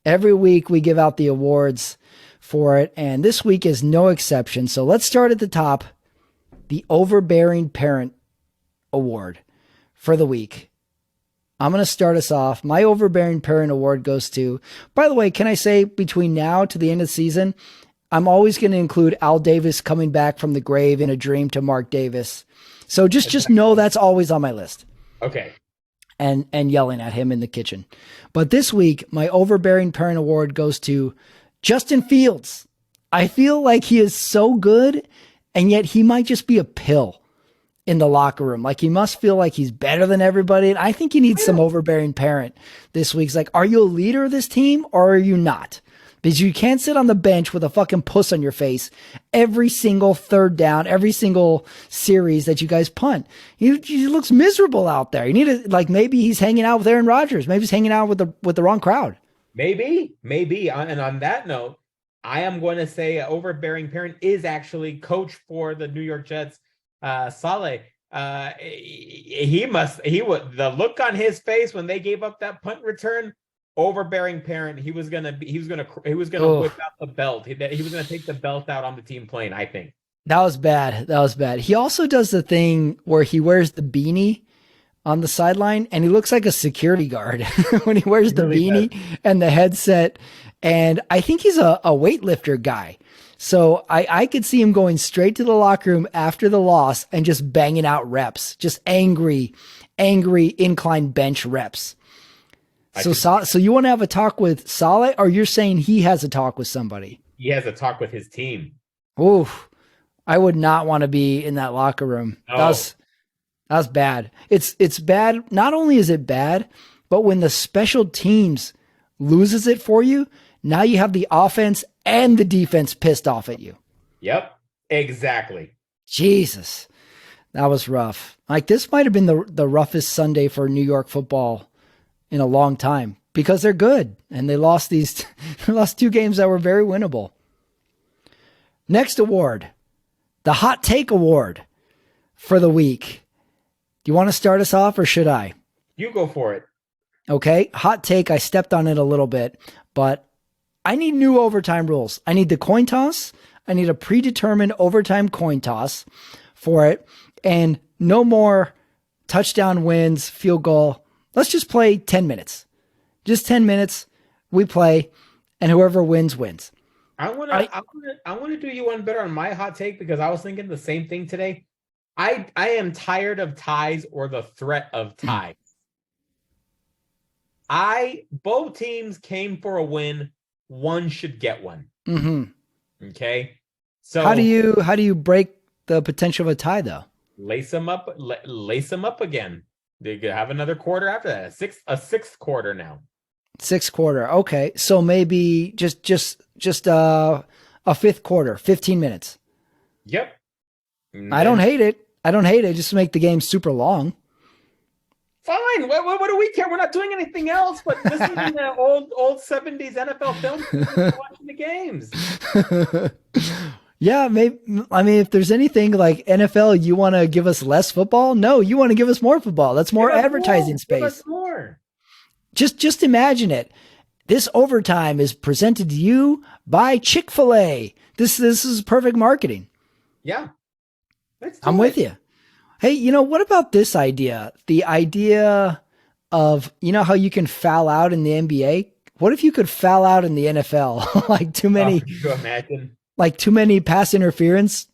Every week we give out the awards for it, and this week is no exception. So let's start at the top. The Overbearing Parent Award for the week. I'm going to start us off. My Overbearing Parent Award goes to, by the way, can I say between now to the end of the season, I'm always going to include Al Davis coming back from the grave in a dream to Mark Davis. So just know that's always on my list. Okay. And yelling at him in the kitchen. But this week, my Overbearing Parent Award goes to Justin Fields. I feel like he is so good, and yet he might just be a pill in the locker room. Like he must feel like he's better than everybody. And I think he needs some overbearing parent this week. It's like, are you a leader of this team or are you not? Because you can't sit on the bench with a fucking puss on your face every single third down, every single series that you guys punt. He looks miserable out there. You need to, like, maybe he's hanging out with Aaron Rodgers. Maybe he's hanging out with the wrong crowd. Maybe. And on that note, I am going to say overbearing parent is actually coach for the New York Jets, Saleh. He would the look on his face when they gave up that punt return. Overbearing parent. He was gonna whip out the belt. He was gonna take the belt out on the team plane. I think That was bad. That was bad. He also does the thing where he wears the beanie on the sideline and he looks like a security guard when he wears the really beanie and the headset. And I think he's a weightlifter guy. So I could see him going straight to the locker room after the loss and just banging out reps, just angry incline bench reps. So you want to have a talk with Saleh, or you're saying he has a talk with somebody? He has a talk with his team. Oof. I would not want to be in that locker room. No. That's bad. It's bad. Not only is it bad, but when the special teams loses it for you, now you have the offense and the defense pissed off at you. Yep, exactly. Jesus, that was rough. Like this might have been the roughest Sunday for New York football in a long time because they're good and they lost they lost two games that were very winnable. Next award, the Hot Take Award for the week. Do you want to start us off or should I? You go for it. Okay, hot take. I stepped on it a little bit, but I need new overtime rules. I need the coin toss. I need a predetermined overtime coin toss for it. And no more touchdown wins, field goal. Let's just play 10 minutes. Just 10 minutes. We play, and whoever wins, wins. I want to do you one better on my hot take because I was thinking the same thing today. I am tired of ties or the threat of ties. Both teams came for a win. One should get one. Mm-hmm. Okay. So how do you break the potential of a tie though? lace them up again. They could have another quarter after that. A sixth quarter now. Sixth quarter. Okay. So maybe just a fifth quarter, 15 minutes. Yep. I don't hate it. I don't hate it. Just to make the game super long. Fine. What do we care? We're not doing anything else but listening to old 70s NFL films and watching the games. Yeah, maybe. I mean, if there's anything like NFL, you want to give us less football? No, you want to give us more football. That's more advertising space. Give us more. Just imagine it. This overtime is presented to you by Chick-fil-A. This is perfect marketing. Yeah. I'm with you. Hey, what about this idea? The idea of, how you can foul out in the NBA? What if you could foul out in the NFL? Like too many. Can you imagine? Like too many pass interference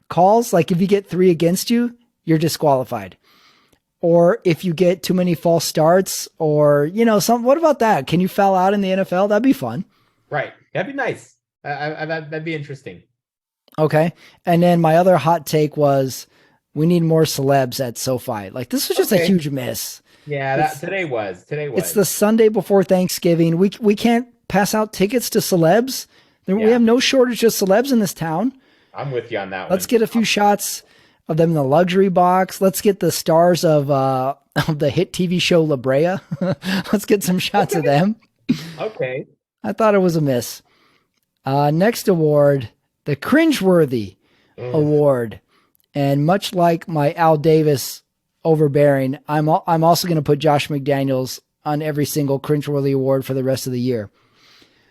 calls. Like if you get 3 against you, you're disqualified. Or if you get too many false starts or, what about that? Can you foul out in the NFL? That'd be fun. Right. That'd be nice. That'd be interesting. Okay. And then my other hot take was we need more celebs at SoFi. Like this was just a huge miss. Yeah, today was. It's the Sunday before Thanksgiving. We can't pass out tickets to celebs. We have no shortage of celebs in this town. I'm with you on that one. Let's get a few shots of them in the luxury box. Let's get the stars of the hit TV show La Brea. Let's get some shots of them. Okay. I thought it was a miss. Next award, the Cringeworthy Award. And much like my Al Davis overbearing, I'm also going to put Josh McDaniels on every single Cringeworthy Award for the rest of the year.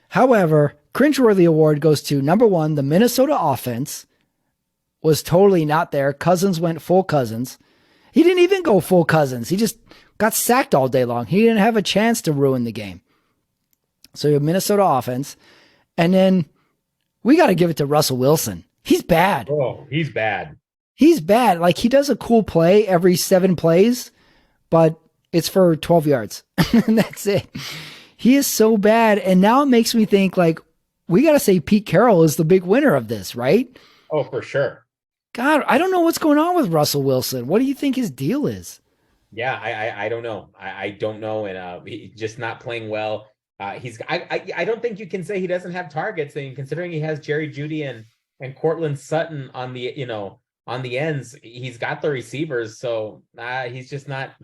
However, Cringeworthy Award goes to number 1, the Minnesota offense was totally not there. Cousins went full Cousins. He didn't even go full Cousins. He just got sacked all day long. He didn't have a chance to ruin the game. So you have Minnesota offense. And then we got to give it to Russell Wilson. He's bad. Oh, he's bad. He's bad. Like he does a cool play every 7 plays, but it's for 12 yards. And that's it. He is so bad. And now it makes me think like, we got to say Pete Carroll is the big winner of this, right? Oh, for sure. God, I don't know what's going on with Russell Wilson. What do you think his deal is? Yeah, I don't know. I don't know. And he's just not playing well. I don't think you can say he doesn't have targets. And considering he has Jerry Jeudy and Cortland Sutton on the ends, he's got the receivers. So he's just not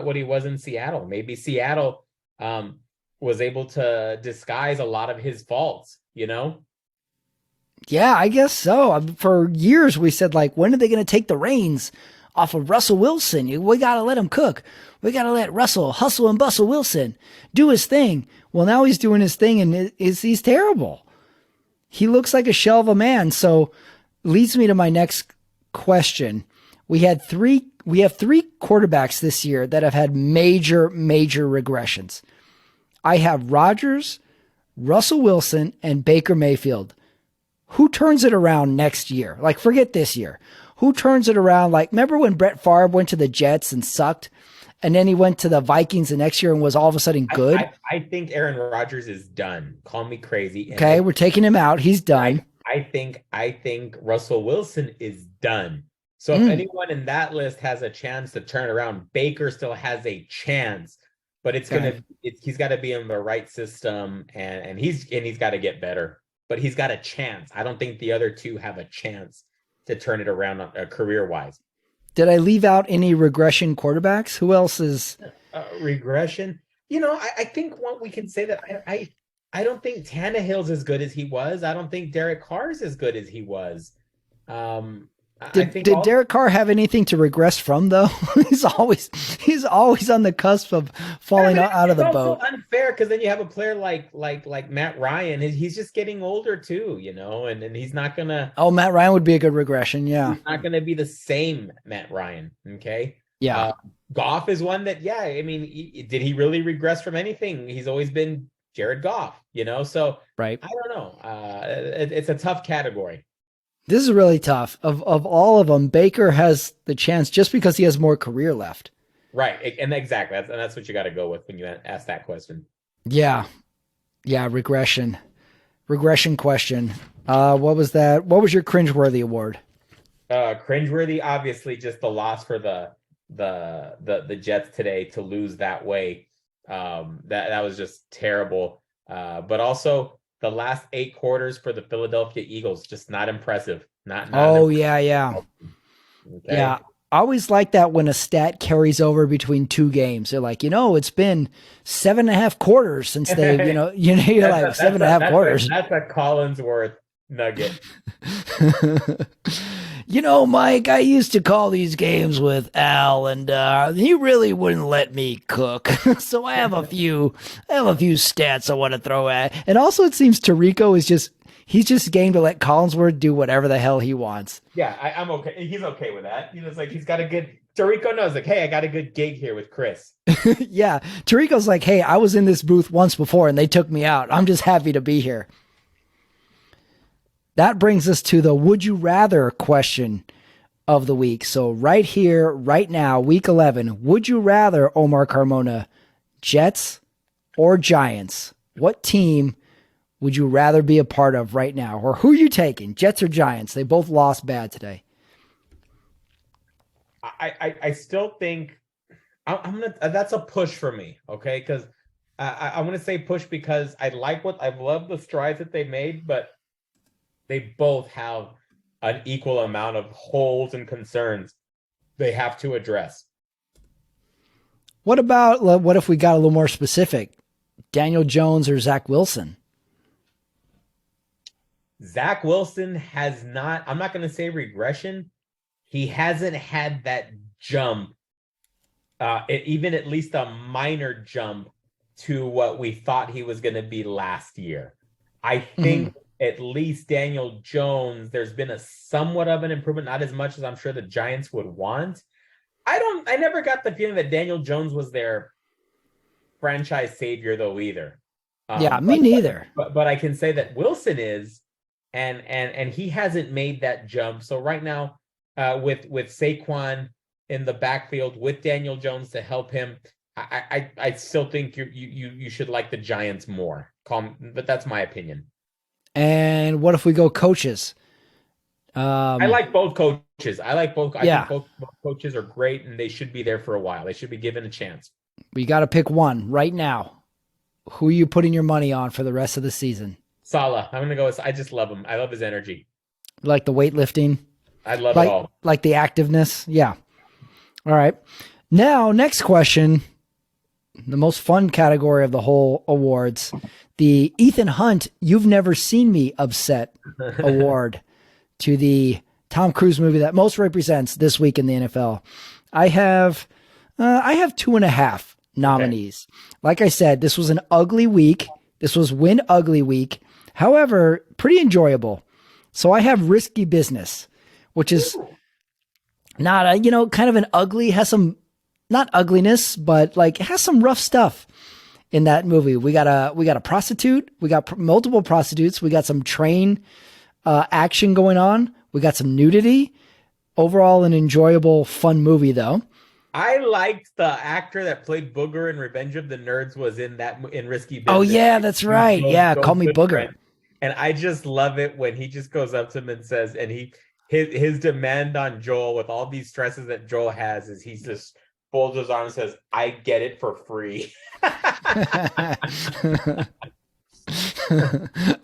what he was in Seattle. Maybe Seattle was able to disguise a lot of his faults, Yeah, I guess so. For years we said, like, when are they going to take the reins off of Russell Wilson? We got to let him cook. We got to let Russell hustle and bustle Wilson do his thing. Well, now he's doing his thing and he's terrible. He looks like a shell of a man. So leads me to my next question. We have 3 quarterbacks this year that have had major regressions. I have Rodgers, Russell Wilson, and Baker Mayfield. Who turns it around next year? Like, forget this year. Who turns it around? Like, remember when Brett Favre went to the Jets and sucked? And then he went to the Vikings the next year and was all of a sudden good? I think Aaron Rodgers is done. Call me crazy. Okay, we're taking him out. He's done. I think Russell Wilson is done. So if anyone in that list has a chance to turn around, Baker still has a chance. But he's got to be in the right system, and he's got to get better. But he's got a chance. I don't think the other two have a chance to turn it around career-wise. Did I leave out any regression quarterbacks? Who else is regression? I think what we can say that I don't think Tannehill's as good as he was. I don't think Derek Carr's as good as he was. Did Derek Carr have anything to regress from though? he's always on the cusp of falling out of the boat. It's unfair because then you have a player like Matt Ryan. He's just getting older too, and he's not gonna. Oh, Matt Ryan would be a good regression. Yeah, he's not gonna be the same Matt Ryan. Okay. Yeah. Goff is one that. Yeah, I mean, did he really regress from anything? He's always been Jared Goff. So right. I don't know. It's a tough category. This is really tough. Of all of them, Baker has the chance just because he has more career left. Right. And exactly. That's what you got to go with when you ask that question. Yeah. Yeah. Regression question. What was that? What was your cringeworthy award? Cringeworthy, obviously just the loss for the the Jets today to lose that way. That was just terrible. But also the last 8 quarters for the Philadelphia Eagles, just not impressive. Not an Oh, impressive. yeah, yeah. Yeah. Okay. I always like that when a stat carries over between two games. They're like, it's been 7.5 quarters since they, you're like seven and a half quarters. That's a Collinsworth nugget. Mike, I used to call these games with Al, and he really wouldn't let me cook. So I have a few stats I want to throw at. And also, it seems Tirico he's just game to let Collinsworth do whatever the hell he wants. Yeah, I'm okay. He's okay with that. It's like he's got a good. Tirico knows, like, hey, I got a good gig here with Chris. Yeah, Tirico's like, hey, I was in this booth once before, and they took me out. I'm just happy to be here. That brings us to the would you rather question of the week. So right here, right now, week 11, would you rather, Omar Carmona, Jets or Giants? What team would you rather be a part of right now? Or who are you taking, Jets or Giants? They both lost bad today. I still think I'm gonna that's a push for me, okay? Because I'm gonna say push because I love the strides that they made, but they both have an equal amount of holes and concerns they have to address. What if we got a little more specific? Daniel Jones or Zach Wilson? Zach Wilson has not, I'm not going to say regression. He hasn't had that jump, even at least a minor jump to what we thought he was going to be last year. I think at least Daniel Jones, there's been a somewhat of an improvement, not as much as I'm sure the Giants would want. I never got the feeling that Daniel Jones was their franchise savior though either. Me neither. But I can say that Wilson is, and he hasn't made that jump. So right now, with Saquon in the backfield with Daniel Jones to help him, I still think you should like the Giants more. But that's my opinion. And what if we go coaches? I like both coaches. I like both. I Yeah. think both coaches are great, and they should be there for a while. They should be given a chance. We got to pick one right now. Who are you putting your money on for the rest of the season? Saleh. I'm gonna go with. I just love him. I love his energy. Like the weightlifting. I love it all. Like the activeness. Yeah. All right. Now, next question. The most fun category of the whole awards. The Ethan Hunt, You've Never Seen Me Upset award to the Tom Cruise movie that most represents this week in the NFL. I have 2.5 nominees. Okay. Like I said, this was an ugly week. This was Win Ugly Week. However, pretty enjoyable. So I have Risky Business, which is not kind of an ugly, has some, not ugliness, but like it has some rough stuff in that movie. We got a prostitute. We got multiple prostitutes. We got some train action going on. We got some nudity. Overall, an enjoyable, fun movie, though. I liked the actor that played Booger in Revenge of the Nerds was in Risky Business. Oh yeah, that's right. Call me Booger. Friend. And I just love it when he just goes up to him and says, and his demand on Joel with all these stresses that Joel has is he just folds his arms and says, "I get it for free." I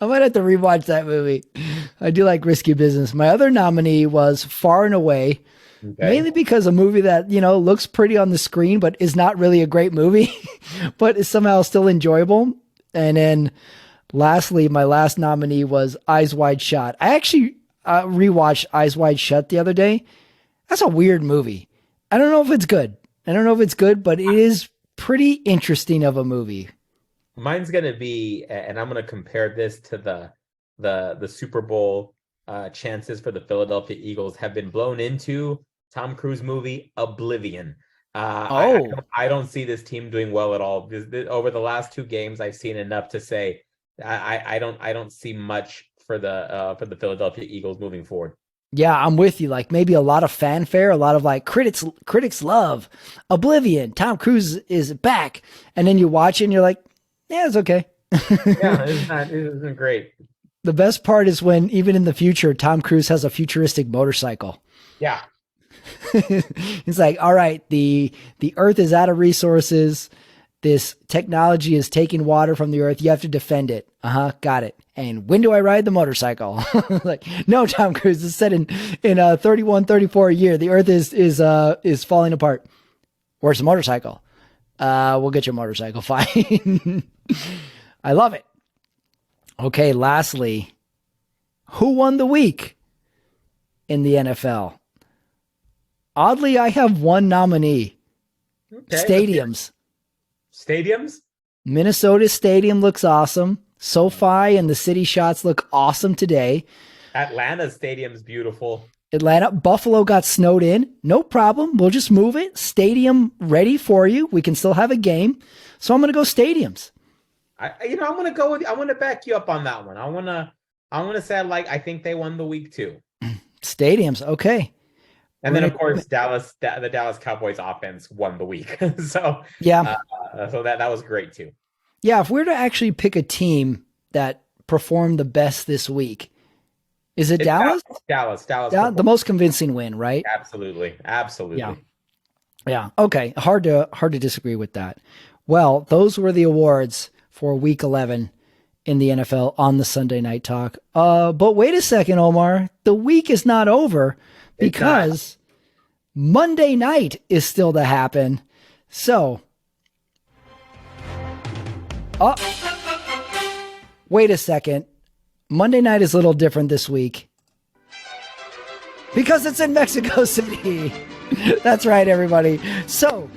might have to rewatch that movie. I do like Risky Business. My other nominee was Far and Away, mainly because a movie that, looks pretty on the screen, but is not really a great movie, but is somehow still enjoyable. And then lastly, my last nominee was Eyes Wide Shut. I actually rewatched Eyes Wide Shut the other day. That's a weird movie. I don't know if it's good. But it is pretty interesting of a movie. Mine's going to be, and I'm going to compare this to the Super Bowl chances for the Philadelphia Eagles have been blown into Tom Cruise movie Oblivion. I don't see this team doing well at all. Over the last 2 games, I've seen enough to say I don't see much for the Philadelphia Eagles moving forward. Yeah, I'm with you. Like maybe a lot of fanfare, a lot of like critics love Oblivion. Tom Cruise is back, and then you watch it and you're like, yeah, it's okay. Yeah, it isn't great. The best part is when even in the future, Tom Cruise has a futuristic motorcycle. Yeah. It's like, all right, the earth is out of resources. This technology is taking water from the earth. You have to defend it. Got it. And when do I ride the motorcycle? Like, no, Tom Cruise, is set in 31, 34 a year. The earth is falling apart. Where's the motorcycle? We'll get your motorcycle. Fine. I love it. Okay, lastly, who won the week in the NFL? Oddly, I have one nominee. Okay, stadiums. Stadiums? Minnesota Stadium looks awesome. SoFi and the city shots look awesome today. Atlanta Stadium's beautiful. Buffalo got snowed in. No problem. We'll just move it. Stadium ready for you. We can still have a game. So I'm going to go stadiums. I'm going to go with, I want to back you up on that one. I want to say I think they won the week too. Stadiums. Okay. And then, of course, the Dallas Cowboys offense won the week. So yeah, so that was great too. Yeah, if we're to actually pick a team that performed the best this week, is it Dallas? Dallas. The most convincing win, right? Absolutely. Yeah. Okay. Hard to disagree with that. Well, those were the awards for Week 11 in the NFL on the Sunday Night Talk. But wait a second, Omar. The week is not over. Because Monday night is still to happen. So, wait a second. Monday night is a little different this week. Because it's in Mexico City. That's right, everybody. So,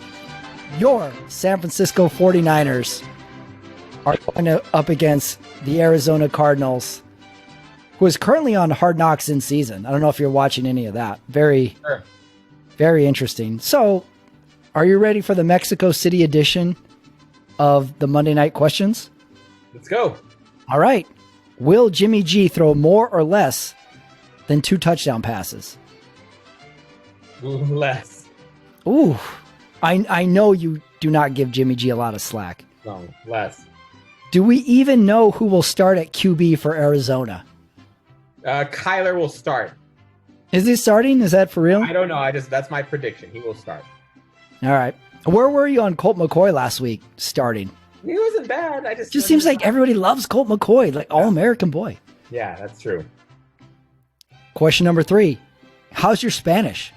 your San Francisco 49ers are going up against the Arizona Cardinals, who is currently on Hard Knocks in season. I don't know if you're watching any of that. Very interesting. So, are you ready for the Mexico City edition of the Monday Night Questions? Let's go. All right. Will Jimmy G throw more or less than 2 touchdown passes? Less. Ooh. I know you do not give Jimmy G a lot of slack. No, less. Do we even know who will start at QB for Arizona? Kyler will start. Is he starting? Is that for real? I don't know. That's my prediction. He will start. All right. Where were you on Colt McCoy last week starting? He wasn't bad. Just seems like everybody loves Colt McCoy, like all-American boy. Yeah, that's true. Question number 3. How's your Spanish?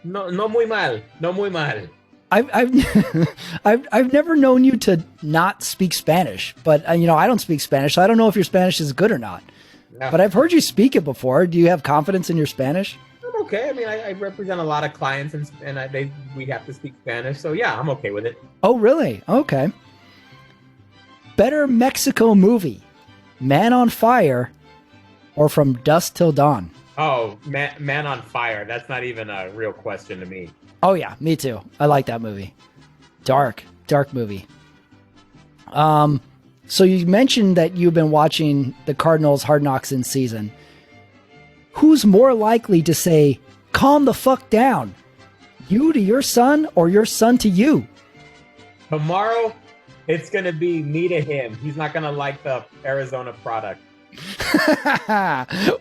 No muy mal. No muy mal. I've never known you to not speak Spanish, but I don't speak Spanish, so I don't know if your Spanish is good or not. No. But I've heard you speak it before. Do you have confidence in your Spanish? I'm okay. I mean, I represent a lot of clients, and we have to speak Spanish, so yeah, I'm okay with it. Oh, really? Okay. Better Mexico movie, Man on Fire, or From Dusk Till Dawn? Oh, Man on Fire. That's not even a real question to me. Oh yeah, me too. I like that movie. Dark movie. So you mentioned that you've been watching the Cardinals Hard Knocks in season. Who's more likely to say, calm the fuck down? You to your son or your son to you? Tomorrow, it's going to be me to him. He's not going to like the Arizona product.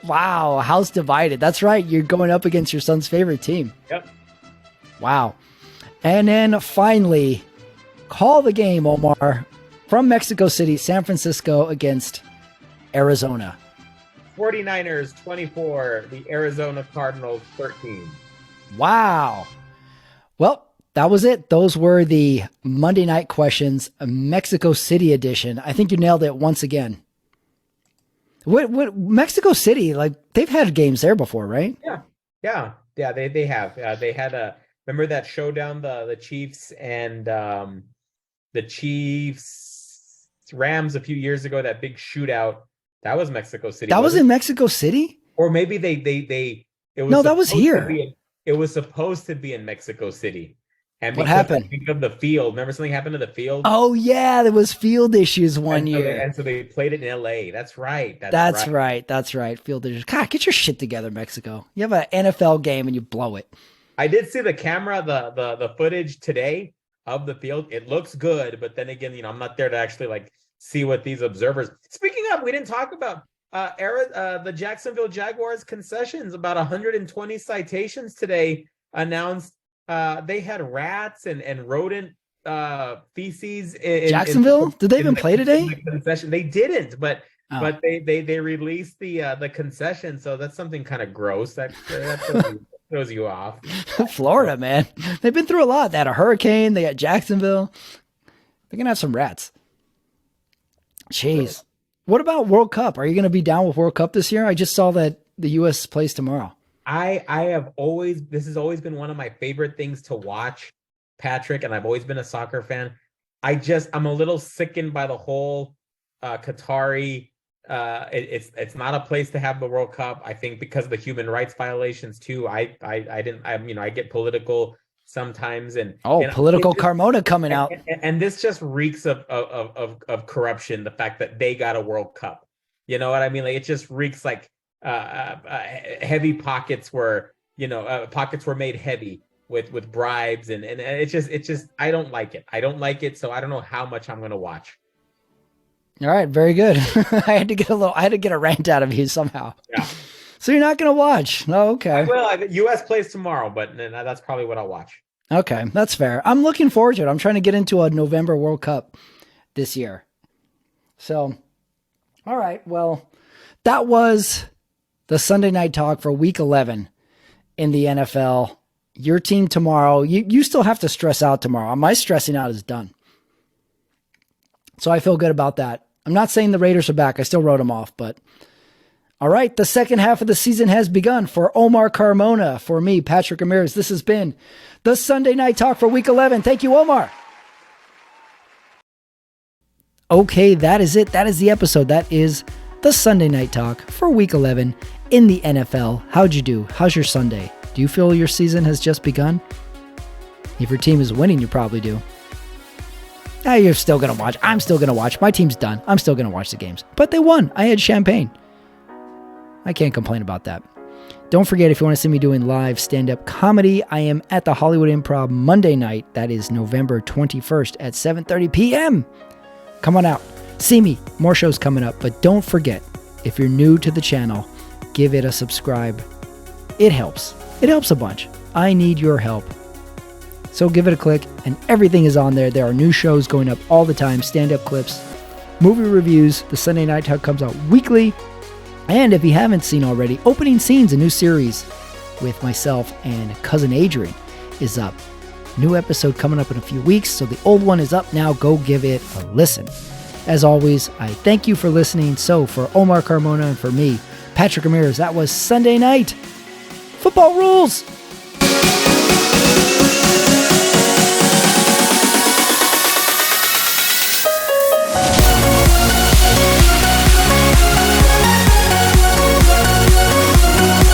Wow, house divided. That's right. You're going up against your son's favorite team. Yep. Wow. And then finally, call the game, Omar. From Mexico City, San Francisco against Arizona. 49ers 24, the Arizona Cardinals 13. Wow. Well, that was it. Those were the Monday Night Questions, Mexico City edition. I think you nailed it once again. What Mexico City, like, they've had games there before, right? Yeah, they have. They had remember that showdown, the Chiefs and the Chiefs Rams a few years ago, that big shootout. That was Mexico City. That was in Mexico City? Or maybe it was No, that was here. It was supposed to be in Mexico City. And what happened? Think of the field. Remember something happened to the field? Oh yeah, there was field issues one year. And so they played it in LA. That's right. That's right. Field issues. God, get your shit together, Mexico. You have an NFL game and you blow it. I did see the camera, the footage today of the field. It looks good, but then again, I'm not there to actually like see what these observers. Speaking of, we didn't talk about the Jacksonville Jaguars concessions. About 120 citations today announced they had rats and rodent feces in Jacksonville? Did they even play today? In the concession. They didn't, but Oh. but they released the concession, so that's something kind of gross. That throws you off. Florida, man. They've been through a lot. They had a hurricane. They got Jacksonville. They're going to have some rats. Jeez. What about World Cup? Are you going to be down with World Cup this year? I just saw that the U.S. plays tomorrow. I have this has always been one of my favorite things to watch, Patrick, and I've always been a soccer fan. I'm a little sickened by the whole Qatari. It's not a place to have the World Cup. I think because of the human rights violations too. I get political sometimes, and political Carmona coming out, and this just reeks of corruption. The fact that they got a World Cup, you know what I mean? Like it just reeks like heavy pockets were made heavy with bribes, and it's just I don't like it. So I don't know how much I'm gonna watch. All right, very good. I had to get a rant out of you somehow. Yeah. So you're not going to watch? Oh, okay. Well, U.S. plays tomorrow, but that's probably what I'll watch. Okay, that's fair. I'm looking forward to it. I'm trying to get into a November World Cup this year. So, all right. Well, that was the Sunday Night Talk for Week 11 in the NFL. Your team tomorrow. You still have to stress out tomorrow. My stressing out is done. So I feel good about that. I'm not saying the Raiders are back. I still wrote them off, but all right. The second half of the season has begun. For Omar Carmona, for me, Patrick Ramirez, this has been the Sunday Night Talk for Week 11. Thank you, Omar. Okay, that is it. That is the episode. That is the Sunday Night Talk for Week 11 in the NFL. How'd you do? How's your Sunday? Do you feel your season has just begun? If your team is winning, you probably do. You're still going to watch. I'm still going to watch. My team's done. I'm still going to watch the games. But they won. I had champagne. I can't complain about that. Don't forget, if you want to see me doing live stand-up comedy, I am at the Hollywood Improv Monday night. That is November 21st at 7:30 p.m. Come on out. See me. More shows coming up. But don't forget, if you're new to the channel, give it a subscribe. It helps. It helps a bunch. I need your help. So give it a click, and everything is on there. There are new shows going up all the time, stand-up clips, movie reviews. The Sunday Night Talk comes out weekly. And if you haven't seen already, Opening Scenes, a new series with myself and cousin Adrian, is up. New episode coming up in a few weeks, so the old one is up now. Go give it a listen. As always, I thank you for listening. So for Omar Carmona and for me, Patrick Ramirez, that was Sunday Night. Football rules!